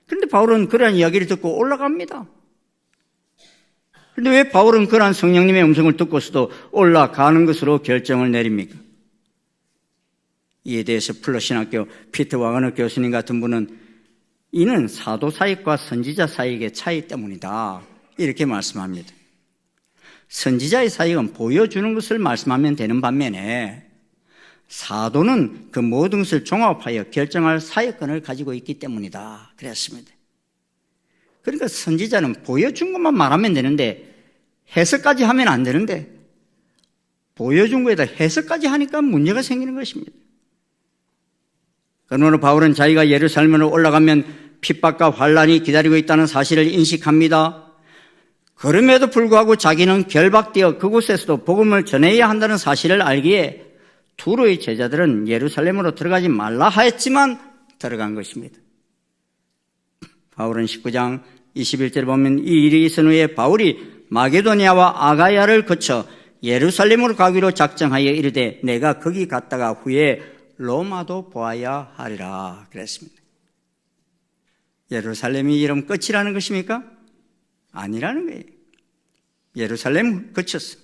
[SPEAKER 3] 그런데 바울은 그러한 이야기를 듣고 올라갑니다. 그런데 왜 바울은 그러한 성령님의 음성을 듣고서도 올라가는 것으로 결정을 내립니까? 이에 대해서 플러신학교 피터 와그너 교수님 같은 분은 이는 사도 사역과 선지자 사역의 차이 때문이다. 이렇게 말씀합니다. 선지자의 사역은 보여주는 것을 말씀하면 되는 반면에 사도는 그 모든 것을 종합하여 결정할 사역권을 가지고 있기 때문이다. 그랬습니다. 그러니까 선지자는 보여준 것만 말하면 되는데 해석까지 하면 안 되는데 보여준 거에다 해석까지 하니까 문제가 생기는 것입니다. 그러므로 바울은 자기가 예루살렘으로 올라가면 핍박과 환란이 기다리고 있다는 사실을 인식합니다. 그럼에도 불구하고 자기는 결박되어 그곳에서도 복음을 전해야 한다는 사실을 알기에 두로의 제자들은 예루살렘으로 들어가지 말라 하였지만 들어간 것입니다. 바울은 19장 21절에 보면 이 일이 있은 후에 바울이 마게도니아와 아가야를 거쳐 예루살렘으로 가기로 작정하여 이르되 내가 거기 갔다가 후에 로마도 보아야 하리라 그랬습니다. 예루살렘이 이러면 끝이라는 것입니까? 아니라는 거예요. 예루살렘 거쳤어.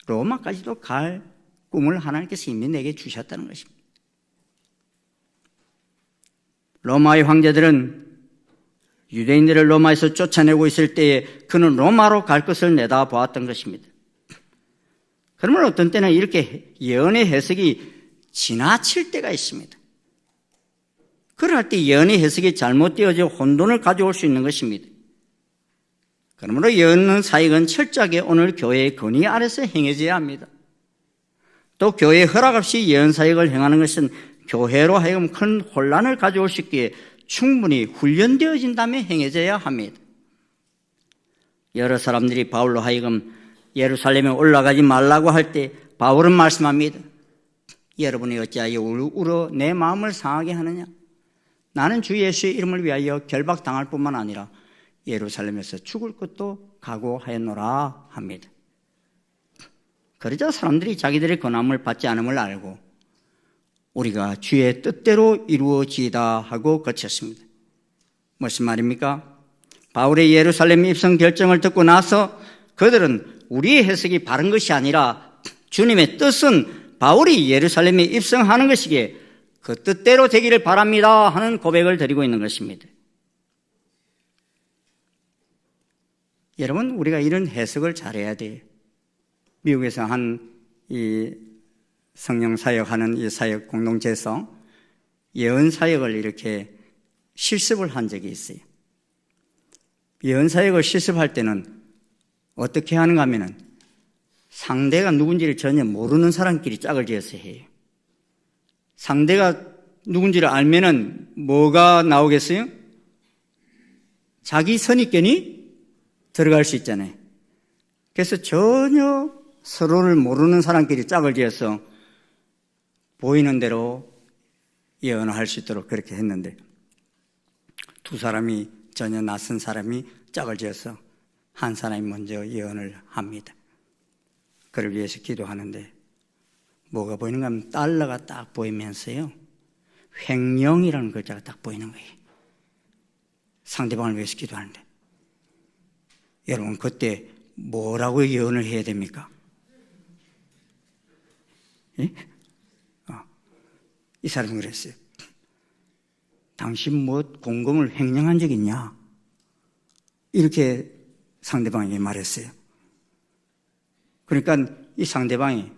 [SPEAKER 3] 로마까지도 갈 꿈을 하나님께서 이미 내게 주셨다는 것입니다. 로마의 황제들은 유대인들을 로마에서 쫓아내고 있을 때에 그는 로마로 갈 것을 내다보았던 것입니다. 그러면 어떤 때는 이렇게 예언의 해석이 지나칠 때가 있습니다. 그럴 때 예언의 해석이 잘못되어져 혼돈을 가져올 수 있는 것입니다. 그러므로 예언 사역은 철저하게 오늘 교회의 건의 아래서 행해져야 합니다. 또 교회의 허락 없이 예언 사역을 행하는 것은 교회로 하여금 큰 혼란을 가져올 수 있기에 충분히 훈련되어진 다음에 행해져야 합니다. 여러 사람들이 바울로 하여금 예루살렘에 올라가지 말라고 할 때 바울은 말씀합니다. 여러분이 어찌하여 울어 내 마음을 상하게 하느냐? 나는 주 예수의 이름을 위하여 결박당할 뿐만 아니라 예루살렘에서 죽을 것도 각오하였노라 합니다. 그러자 사람들이 자기들의 권함을 받지 않음을 알고 우리가 주의 뜻대로 이루어지다 하고 거쳤습니다. 무슨 말입니까? 바울의 예루살렘 입성 결정을 듣고 나서 그들은 우리의 해석이 바른 것이 아니라 주님의 뜻은 바울이 예루살렘에 입성하는 것이기에 그 뜻대로 되기를 바랍니다 하는 고백을 드리고 있는 것입니다. 여러분, 우리가 이런 해석을 잘해야 돼요. 미국에서 한 이 성령 사역하는 이 사역 공동체에서 예언 사역을 이렇게 실습을 한 적이 있어요. 예언 사역을 실습할 때는 어떻게 하는가 하면은 상대가 누군지를 전혀 모르는 사람끼리 짝을 지어서 해요. 상대가 누군지를 알면은 뭐가 나오겠어요? 자기 선입견이 들어갈 수 있잖아요. 그래서 전혀 서로를 모르는 사람끼리 짝을 지어서 보이는 대로 예언을 할 수 있도록 그렇게 했는데 두 사람이 전혀 낯선 사람이 짝을 지어서 한 사람이 먼저 예언을 합니다. 그를 위해서 기도하는데 뭐가 보이는가 하면 달러가 딱 보이면서요 횡령이라는 글자가 딱 보이는 거예요. 상대방을 위해서 기도하는데 여러분 그때 뭐라고 예언을 해야 됩니까? 예? 이 사람은 그랬어요. 당신 뭐 공금을 횡령한 적 있냐? 이렇게 상대방에게 말했어요. 그러니까 이 상대방이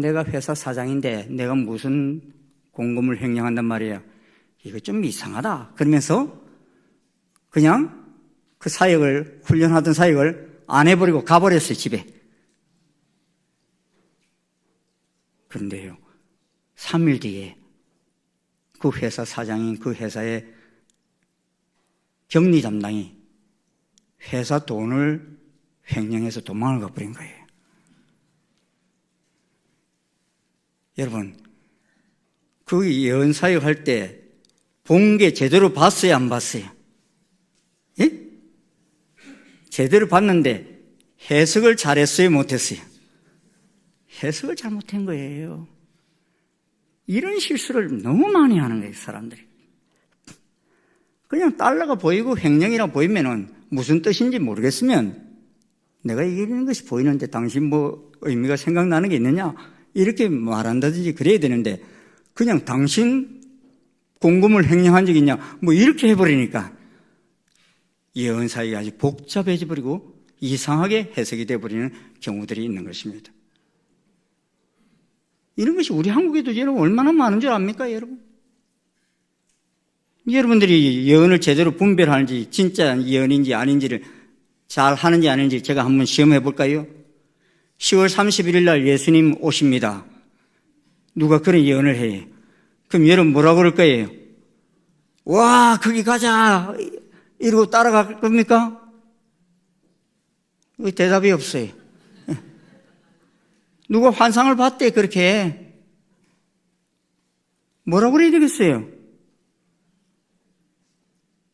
[SPEAKER 3] 내가 회사 사장인데 내가 무슨 공금을 횡령한단 말이야. 이거 좀 이상하다. 그러면서 그냥 그 사역을 훈련하던 사역을 안 해버리고 가버렸어요. 집에. 그런데요 3일 뒤에 그 회사 사장인 그 회사의 격리 담당이 회사 돈을 횡령해서 도망을 가버린 거예요. 여러분 그 예언 사역 할 때 본 게 제대로 봤어요 안 봤어요? 예? 제대로 봤는데 해석을 잘했어요 못했어요? 해석을 잘못한 거예요. 이런 실수를 너무 많이 하는 거예요 사람들이. 그냥 달러가 보이고 횡령이라 보이면은 무슨 뜻인지 모르겠으면 내가 이기는 것이 보이는데 당신 뭐 의미가 생각나는 게 있느냐 이렇게 말한다든지 그래야 되는데 그냥 당신 공금을 횡령한 적 있냐 뭐 이렇게 해버리니까 예언 사이가 아주 복잡해져 버리고 이상하게 해석이 돼버리는 경우들이 있는 것입니다. 이런 것이 우리 한국에도 여러분 얼마나 많은 줄 압니까 여러분? 여러분들이 예언을 제대로 분별하는지 진짜 예언인지 아닌지를 잘 하는지 아닌지 제가 한번 시험해 볼까요? 10월 31일 날 예수님 오십니다. 누가 그런 예언을 해. 그럼 여러분 뭐라고 그럴 거예요? 와 거기 가자 이러고 따라갈 겁니까? 대답이 없어요. 누가 환상을 봤대 그렇게. 뭐라고 그래야 되겠어요?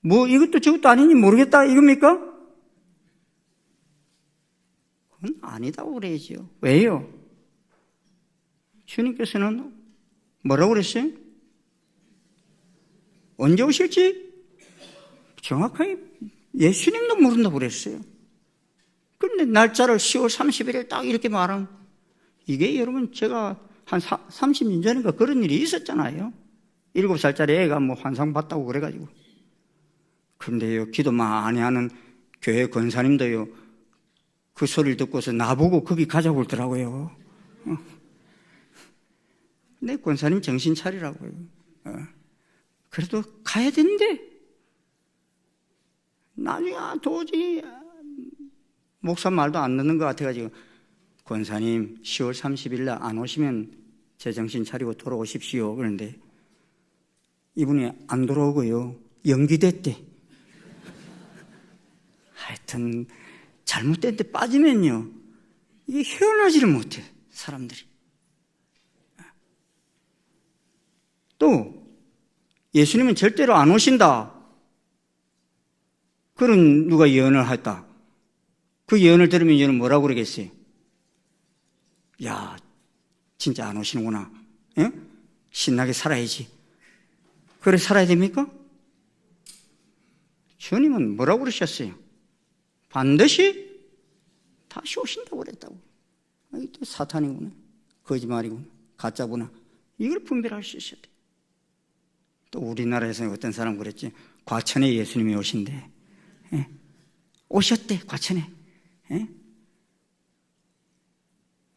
[SPEAKER 3] 뭐 이것도 저것도 아니니 모르겠다 이겁니까? 그건 아니다고 그래야죠. 왜요? 주님께서는 뭐라고 그랬어요? 언제 오실지 정확하게 예수님도 모른다고 그랬어요. 그런데 날짜를 10월 31일 딱 이렇게 말하면 이게 여러분 제가 한 30년 전인가 그런 일이 있었잖아요. 7살짜리 애가 뭐 환상 봤다고 그래가지고. 그런데요 기도 많이 하는 교회 권사님도요 그 소리를 듣고서 나보고 거기 가자고 그러더라고요. 내 권사님 정신 차리라고요. 그래도 가야 되는데 나중에 도저히 목사 말도 안 듣는 것 같아가지고 권사님 10월 30일 날 안 오시면 제 정신 차리고 돌아오십시오. 그런데 이분이 안 돌아오고요 연기됐대. 하여튼 잘못된 데 빠지면요, 이게 헤어나지를 못해, 사람들이. 또 예수님은 절대로 안 오신다, 그런 누가 예언을 했다. 그 예언을 들으면 얘는 뭐라고 그러겠어요? 야, 진짜 안 오시는구나. 예? 신나게 살아야지. 그래 살아야 됩니까? 주님은 뭐라고 그러셨어요? 반드시 다시 오신다고 그랬다고. 이게 또 사탄이구나, 거짓말이구나, 가짜구나, 이걸 분별할 수 있어야 돼. 또 우리나라에서는 어떤 사람 그랬지, 과천에 예수님이 오신대. 예? 오셨대, 과천에. 예?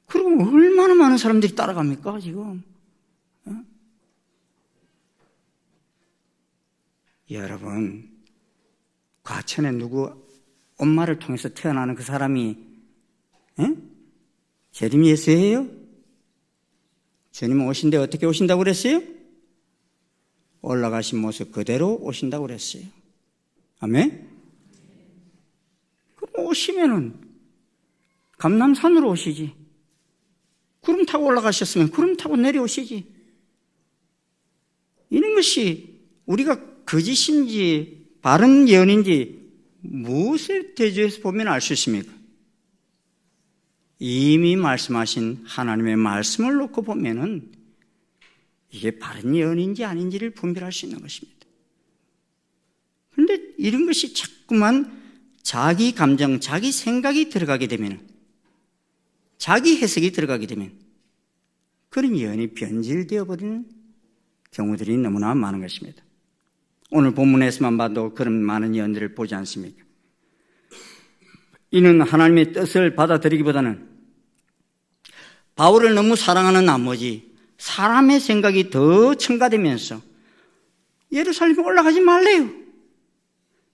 [SPEAKER 3] 그리고 얼마나 많은 사람들이 따라갑니까, 지금? 여러분, 과천에 누구 엄마를 통해서 태어나는 그 사람이 재림 예수예요? 주님 오신데 어떻게 오신다고 그랬어요? 올라가신 모습 그대로 오신다고 그랬어요. 아멘? 그럼 오시면은 감람산으로 오시지. 구름 타고 올라가셨으면 구름 타고 내려오시지. 이런 것이 우리가 거짓인지 바른 예언인지 무엇을 대조해서 보면 알 수 있습니까? 이미 말씀하신 하나님의 말씀을 놓고 보면은 이게 바른 예언인지 아닌지를 분별할 수 있는 것입니다. 그런데 이런 것이 자꾸만 자기 감정, 자기 생각이 들어가게 되면, 자기 해석이 들어가게 되면 그런 예언이 변질되어 버리는 경우들이 너무나 많은 것입니다. 오늘 본문에서만 봐도 그런 많은 예언들을 보지 않습니까? 이는 하나님의 뜻을 받아들이기보다는 바울을 너무 사랑하는 나머지 사람의 생각이 더 첨가되면서 예루살렘에 올라가지 말래요.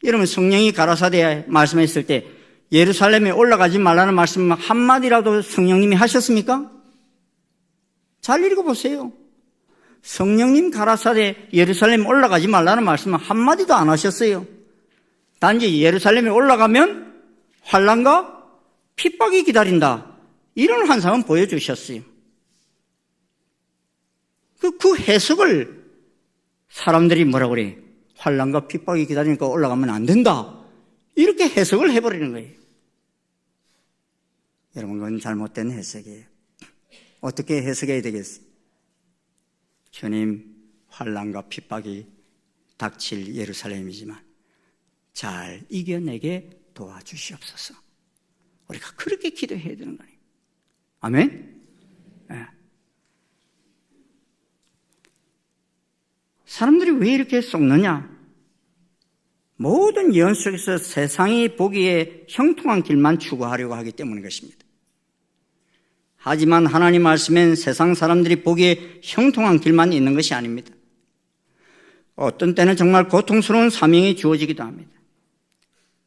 [SPEAKER 3] 여러분, 성령이 가라사대에 말씀했을 때 예루살렘에 올라가지 말라는 말씀 한마디라도 성령님이 하셨습니까? 잘 읽어보세요. 성령님 가라사대 예루살렘에 올라가지 말라는 말씀은 한마디도 안 하셨어요. 단지 예루살렘에 올라가면 환난과 핍박이 기다린다, 이런 환상은 보여주셨어요. 그 해석을 사람들이 뭐라고 그래요? 환난과 핍박이 기다리니까 올라가면 안 된다, 이렇게 해석을 해버리는 거예요. 여러분, 그건 잘못된 해석이에요. 어떻게 해석해야 되겠어요? 주님, 환난과 핍박이 닥칠 예루살렘이지만 잘 이겨내게 도와주시옵소서. 우리가 그렇게 기도해야 되는 거예요. 아멘? 네. 사람들이 왜 이렇게 속느냐? 모든 예언 속에서 세상이 보기에 형통한 길만 추구하려고 하기 때문인 것입니다. 하지만 하나님 말씀엔 세상 사람들이 보기에 형통한 길만 있는 것이 아닙니다. 어떤 때는 정말 고통스러운 사명이 주어지기도 합니다.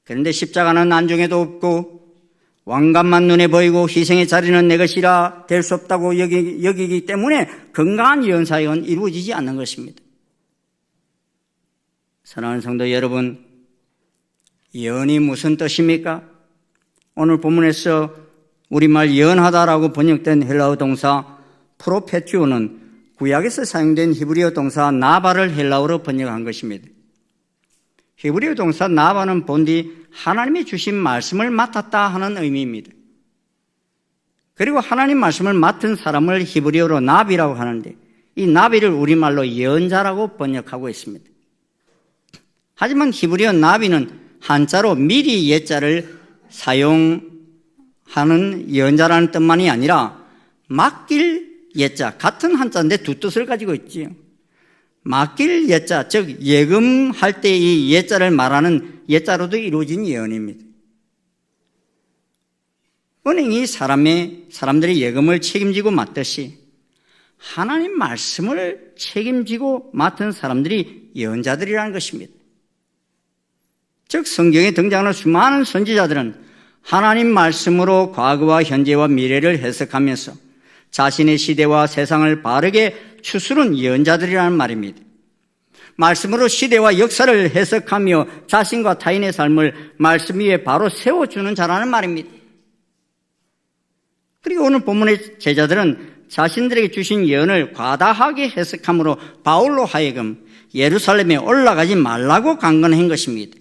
[SPEAKER 3] 그런데 십자가는 안중에도 없고 왕관만 눈에 보이고 희생의 자리는 내 것이라 될 수 없다고 여기기 때문에 건강한 예언 사역은 이루어지지 않는 것입니다. 사랑하는 성도 여러분, 예언이 무슨 뜻입니까? 오늘 본문에서 우리말 예언하다라고 번역된 헬라어 동사 프로페티오는 구약에서 사용된 히브리어 동사 나바를 헬라어로 번역한 것입니다. 히브리어 동사 나바는 본디 하나님이 주신 말씀을 맡았다 하는 의미입니다. 그리고 하나님 말씀을 맡은 사람을 히브리어로 나비라고 하는데, 이 나비를 우리말로 예언자라고 번역하고 있습니다. 하지만 히브리어 나비는 한자로 미리 예자를 사용하는 예언자라는 뜻만이 아니라 맡길 예자, 같은 한자인데 두 뜻을 가지고 있지요. 맡길 예자, 즉 예금할 때 이 예자를 말하는 예자로도 이루어진 예언입니다. 은행이 사람들의 예금을 책임지고 맡듯이 하나님 말씀을 책임지고 맡은 사람들이 예언자들이라는 것입니다. 즉 성경에 등장하는 수많은 선지자들은 하나님 말씀으로 과거와 현재와 미래를 해석하면서 자신의 시대와 세상을 바르게 추스른 예언자들이라는 말입니다. 말씀으로 시대와 역사를 해석하며 자신과 타인의 삶을 말씀 위에 바로 세워주는 자라는 말입니다. 그리고 오늘 본문의 제자들은 자신들에게 주신 예언을 과다하게 해석함으로 바울로 하여금 예루살렘에 올라가지 말라고 강권한 것입니다.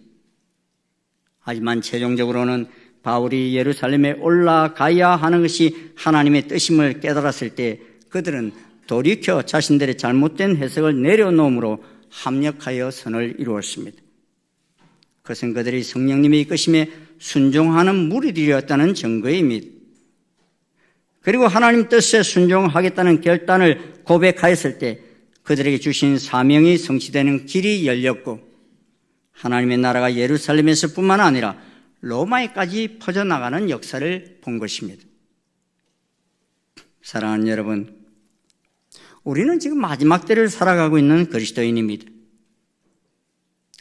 [SPEAKER 3] 하지만 최종적으로는 바울이 예루살렘에 올라가야 하는 것이 하나님의 뜻임을 깨달았을 때 그들은 돌이켜 자신들의 잘못된 해석을 내려놓음으로 합력하여 선을 이루었습니다. 그것은 그들이 성령님의 이끄심에 순종하는 무리들이었다는 증거입니다. 그리고 하나님 뜻에 순종하겠다는 결단을 고백하였을 때 그들에게 주신 사명이 성취되는 길이 열렸고 하나님의 나라가 예루살렘에서 뿐만 아니라 로마에까지 퍼져나가는 역사를 본 것입니다. 사랑하는 여러분, 우리는 지금 마지막 때를 살아가고 있는 그리스도인입니다.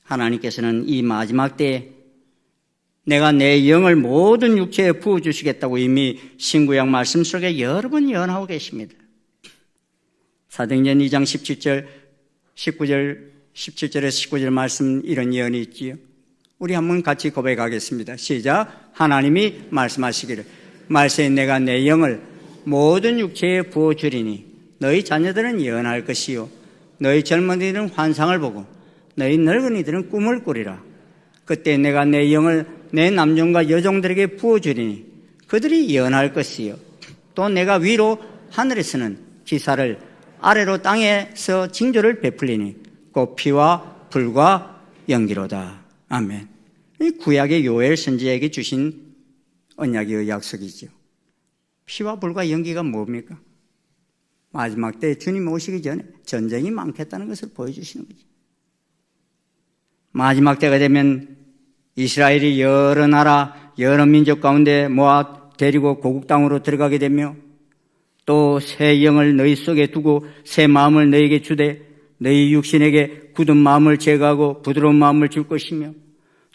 [SPEAKER 3] 하나님께서는 이 마지막 때에 내가 내 영을 모든 육체에 부어주시겠다고 이미 신구약 말씀 속에 여러 번 예언하고 계십니다. 사도행전 2장 17절, 17절에서 19절 말씀 이런 예언이 있지요. 우리 한번 같이 고백하겠습니다. 시작. 하나님이 말씀하시기를 말세에 내가 내 영을 모든 육체에 부어주리니 너희 자녀들은 예언할 것이요 너희 젊은이들은 환상을 보고 너희 늙은이들은 꿈을 꾸리라. 그때 내가 내 영을 내 남종과 여종들에게 부어주리니 그들이 예언할 것이요 또 내가 위로 하늘에서는 기사를 아래로 땅에서 징조를 베풀리니 곧 피와 불과 연기로다. 아멘. 이 구약의 요엘 선지자에게 주신 언약의 약속이죠. 피와 불과 연기가 뭡니까? 마지막 때 주님 오시기 전에 전쟁이 많겠다는 것을 보여주시는 거죠. 마지막 때가 되면 이스라엘이 여러 나라, 여러 민족 가운데 모아 데리고 고국 땅으로 들어가게 되며 또 새 영을 너희 속에 두고 새 마음을 너희에게 주되 너희 육신에게 굳은 마음을 제거하고 부드러운 마음을 줄 것이며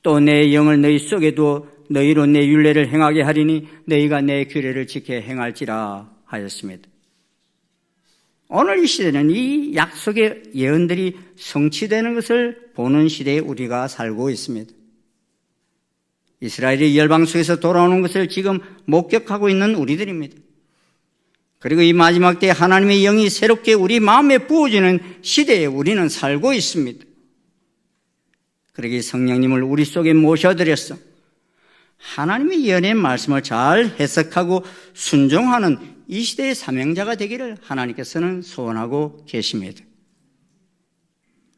[SPEAKER 3] 또 내 영을 너희 속에 두어 너희로 내 율례를 행하게 하리니 너희가 내 규례를 지켜 행할지라 하였습니다. 오늘 이 시대는 이 약속의 예언들이 성취되는 것을 보는 시대에 우리가 살고 있습니다. 이스라엘이 열방 속에서 돌아오는 것을 지금 목격하고 있는 우리들입니다. 그리고 이 마지막 때 하나님의 영이 새롭게 우리 마음에 부어지는 시대에 우리는 살고 있습니다. 그러기 성령님을 우리 속에 모셔드렸어 하나님의 예언의 말씀을 잘 해석하고 순종하는 이 시대의 사명자가 되기를 하나님께서는 소원하고 계십니다.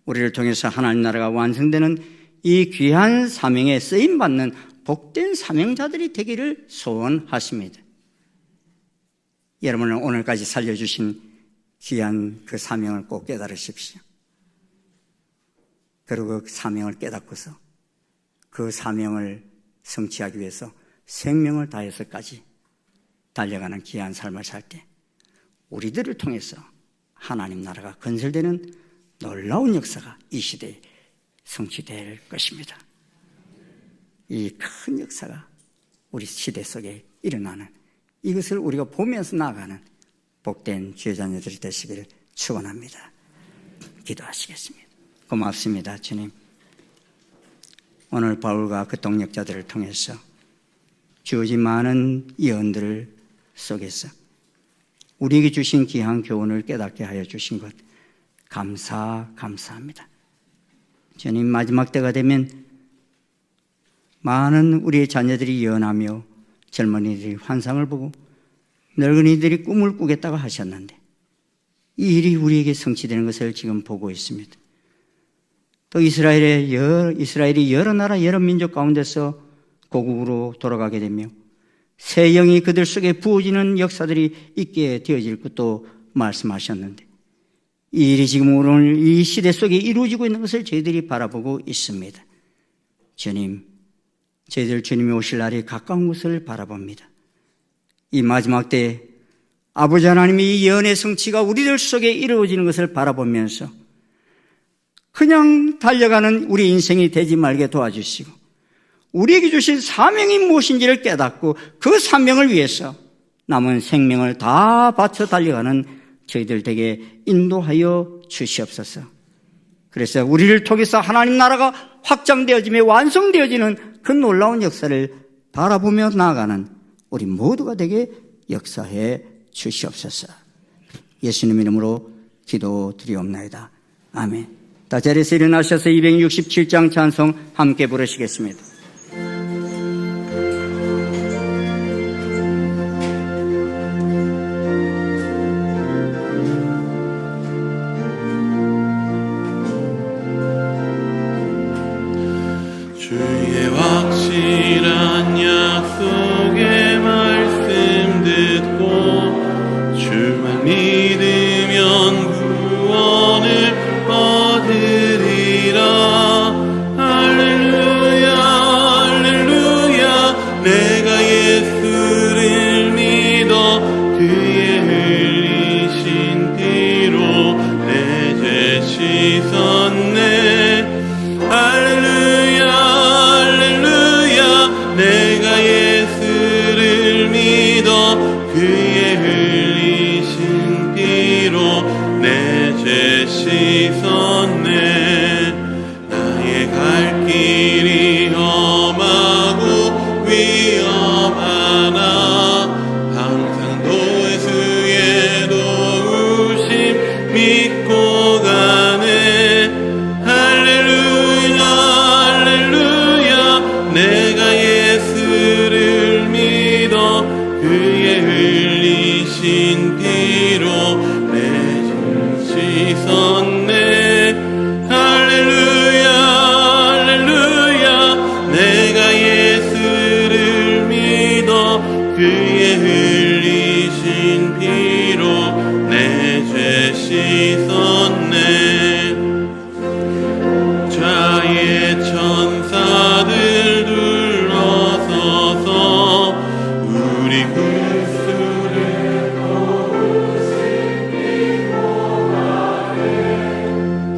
[SPEAKER 3] 우리를 통해서 하나님 나라가 완성되는 이 귀한 사명에 쓰임받는 복된 사명자들이 되기를 소원하십니다. 여러분은 오늘까지 살려주신 귀한 그 사명을 꼭 깨달으십시오. 그리고 그 사명을 깨닫고서 그 사명을 성취하기 위해서 생명을 다해서까지 달려가는 귀한 삶을 살 때 우리들을 통해서 하나님 나라가 건설되는 놀라운 역사가 이 시대에 성취될 것입니다. 이 큰 역사가 우리 시대 속에 일어나는 이것을 우리가 보면서 나아가는 복된 주의 자녀들이 되시기를 축원합니다. 기도하시겠습니다. 고맙습니다, 주님. 오늘 바울과 그 동역자들을 통해서 주어진 많은 예언들 속에서 우리에게 주신 귀한 교훈을 깨닫게 하여 주신 것 감사합니다. 주님, 마지막 때가 되면 많은 우리의 자녀들이 예언하며 젊은이들이 환상을 보고 늙은이들이 꿈을 꾸겠다고 하셨는데 이 일이 우리에게 성취되는 것을 지금 보고 있습니다. 또 이스라엘이 여러 나라 여러 민족 가운데서 고국으로 돌아가게 되며 새 영이 그들 속에 부어지는 역사들이 있게 되어질 것도 말씀하셨는데 이 일이 지금 오늘 이 시대 속에 이루어지고 있는 것을 저희들이 바라보고 있습니다. 주님, 저희들 주님이 오실 날이 가까운 것을 바라봅니다. 이 마지막 때에 아버지 하나님이 이 예언의 성취가 우리들 속에 이루어지는 것을 바라보면서 그냥 달려가는 우리 인생이 되지 말게 도와주시고 우리에게 주신 사명이 무엇인지를 깨닫고 그 사명을 위해서 남은 생명을 다 바쳐 달려가는 저희들 되게 인도하여 주시옵소서. 그래서 우리를 통해서 하나님 나라가 확장되어지며 완성되어지는 그 놀라운 역사를 바라보며 나아가는 우리 모두가 되게 역사해 주시옵소서. 예수님 이름으로 기도드리옵나이다. 아멘. 다 자리에서 일어나셔서 267장 찬송 함께 부르시겠습니다.
[SPEAKER 1] 주의 확실한 약속의 말씀 듣고 주만 믿으면 구원을 얻으리라. 할렐루야 할렐루야 내가 예수를 믿어 그의 흘리신 피로 내 죄 씻었네. 할렐루야 할렐루야 내가 예수를 믿어 그의 흘리신 피로 내 죄 씻었네. 나의 갈 길이 험하고 위험하나 항상 도수의 도우심 믿고 가네. 할렐루야 할렐루야 내가 예수를 믿어 그의 흘리신 피로 내 죄 씻었네. 할렐루야 할렐루야 내가 예수를 믿어 그의 흘리신 피로 내 죄 씻었네. 좌의 천사들 둘러서서 우리 구주를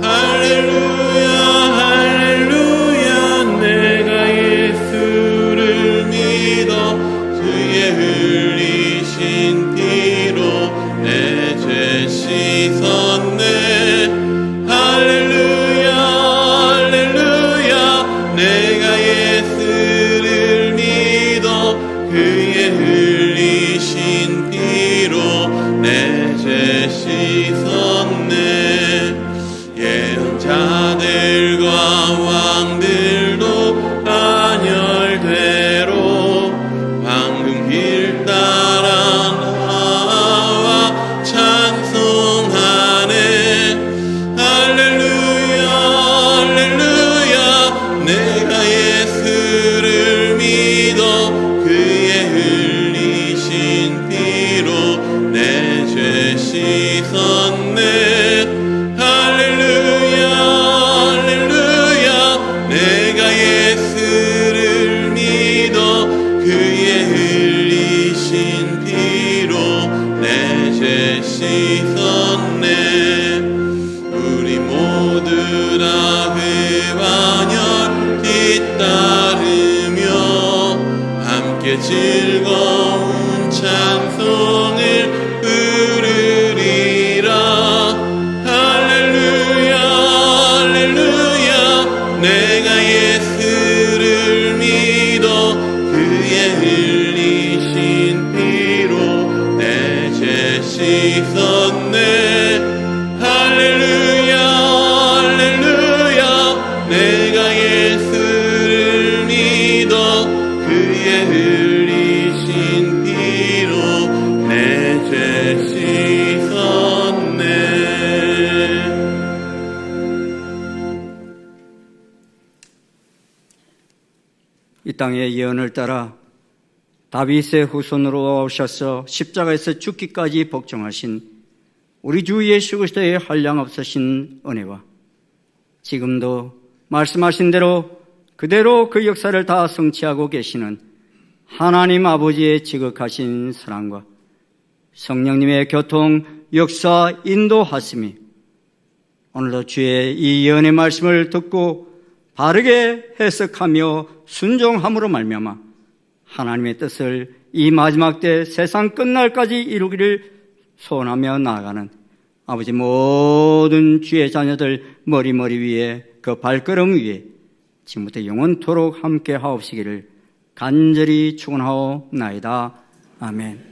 [SPEAKER 1] 할렐루야 할렐루야 내가 예수를 믿어 그의 흘리신 피로 내 죄 씻었네. 할렐루야 할렐루야 내가 예수를 믿어 그의 흘리신 피로 내 죄 씻었네. 예언자들과 왕들도 단열대로 황금 길 따라 나와 찬송하네. 할렐루야 할렐루야 내가 예수를 믿어 그의 흘리신 피로 내 죄 씻었네. 할렐루야 할렐루야 내가 예수를 믿어 그의 흘리신 피로 내 죄 씻었네. 우리 모두 다 그 반열 뒤따르며 함께 즐거운 찬송을 부르리라. 할렐루야 할렐루야 내가 예수를 믿어 그의 흘리신 피로 내 죄 씻었네. 할렐루야 할렐루야 내가 예수를 믿어 그의 흘리신 피로 내 죄 씻었네.
[SPEAKER 3] 이 땅의 예언을 따라 다윗의 후손으로 오셔서 십자가에서 죽기까지 복종하신 우리 주 예수 그리스도의 한량없으신 은혜와 지금도 말씀하신 대로 그대로 그 역사를 다 성취하고 계시는 하나님 아버지의 지극하신 사랑과 성령님의 교통, 역사, 인도하심이 오늘도 주의 이 예언의 말씀을 듣고 바르게 해석하며 순종함으로 말미암아 하나님의 뜻을 이 마지막 때 세상 끝날까지 이루기를 소원하며 나아가는 아버지 모든 주의 자녀들 머리 위에 그 발걸음 위에 지금부터 영원토록 함께 하옵시기를 간절히 축원하옵나이다. 아멘.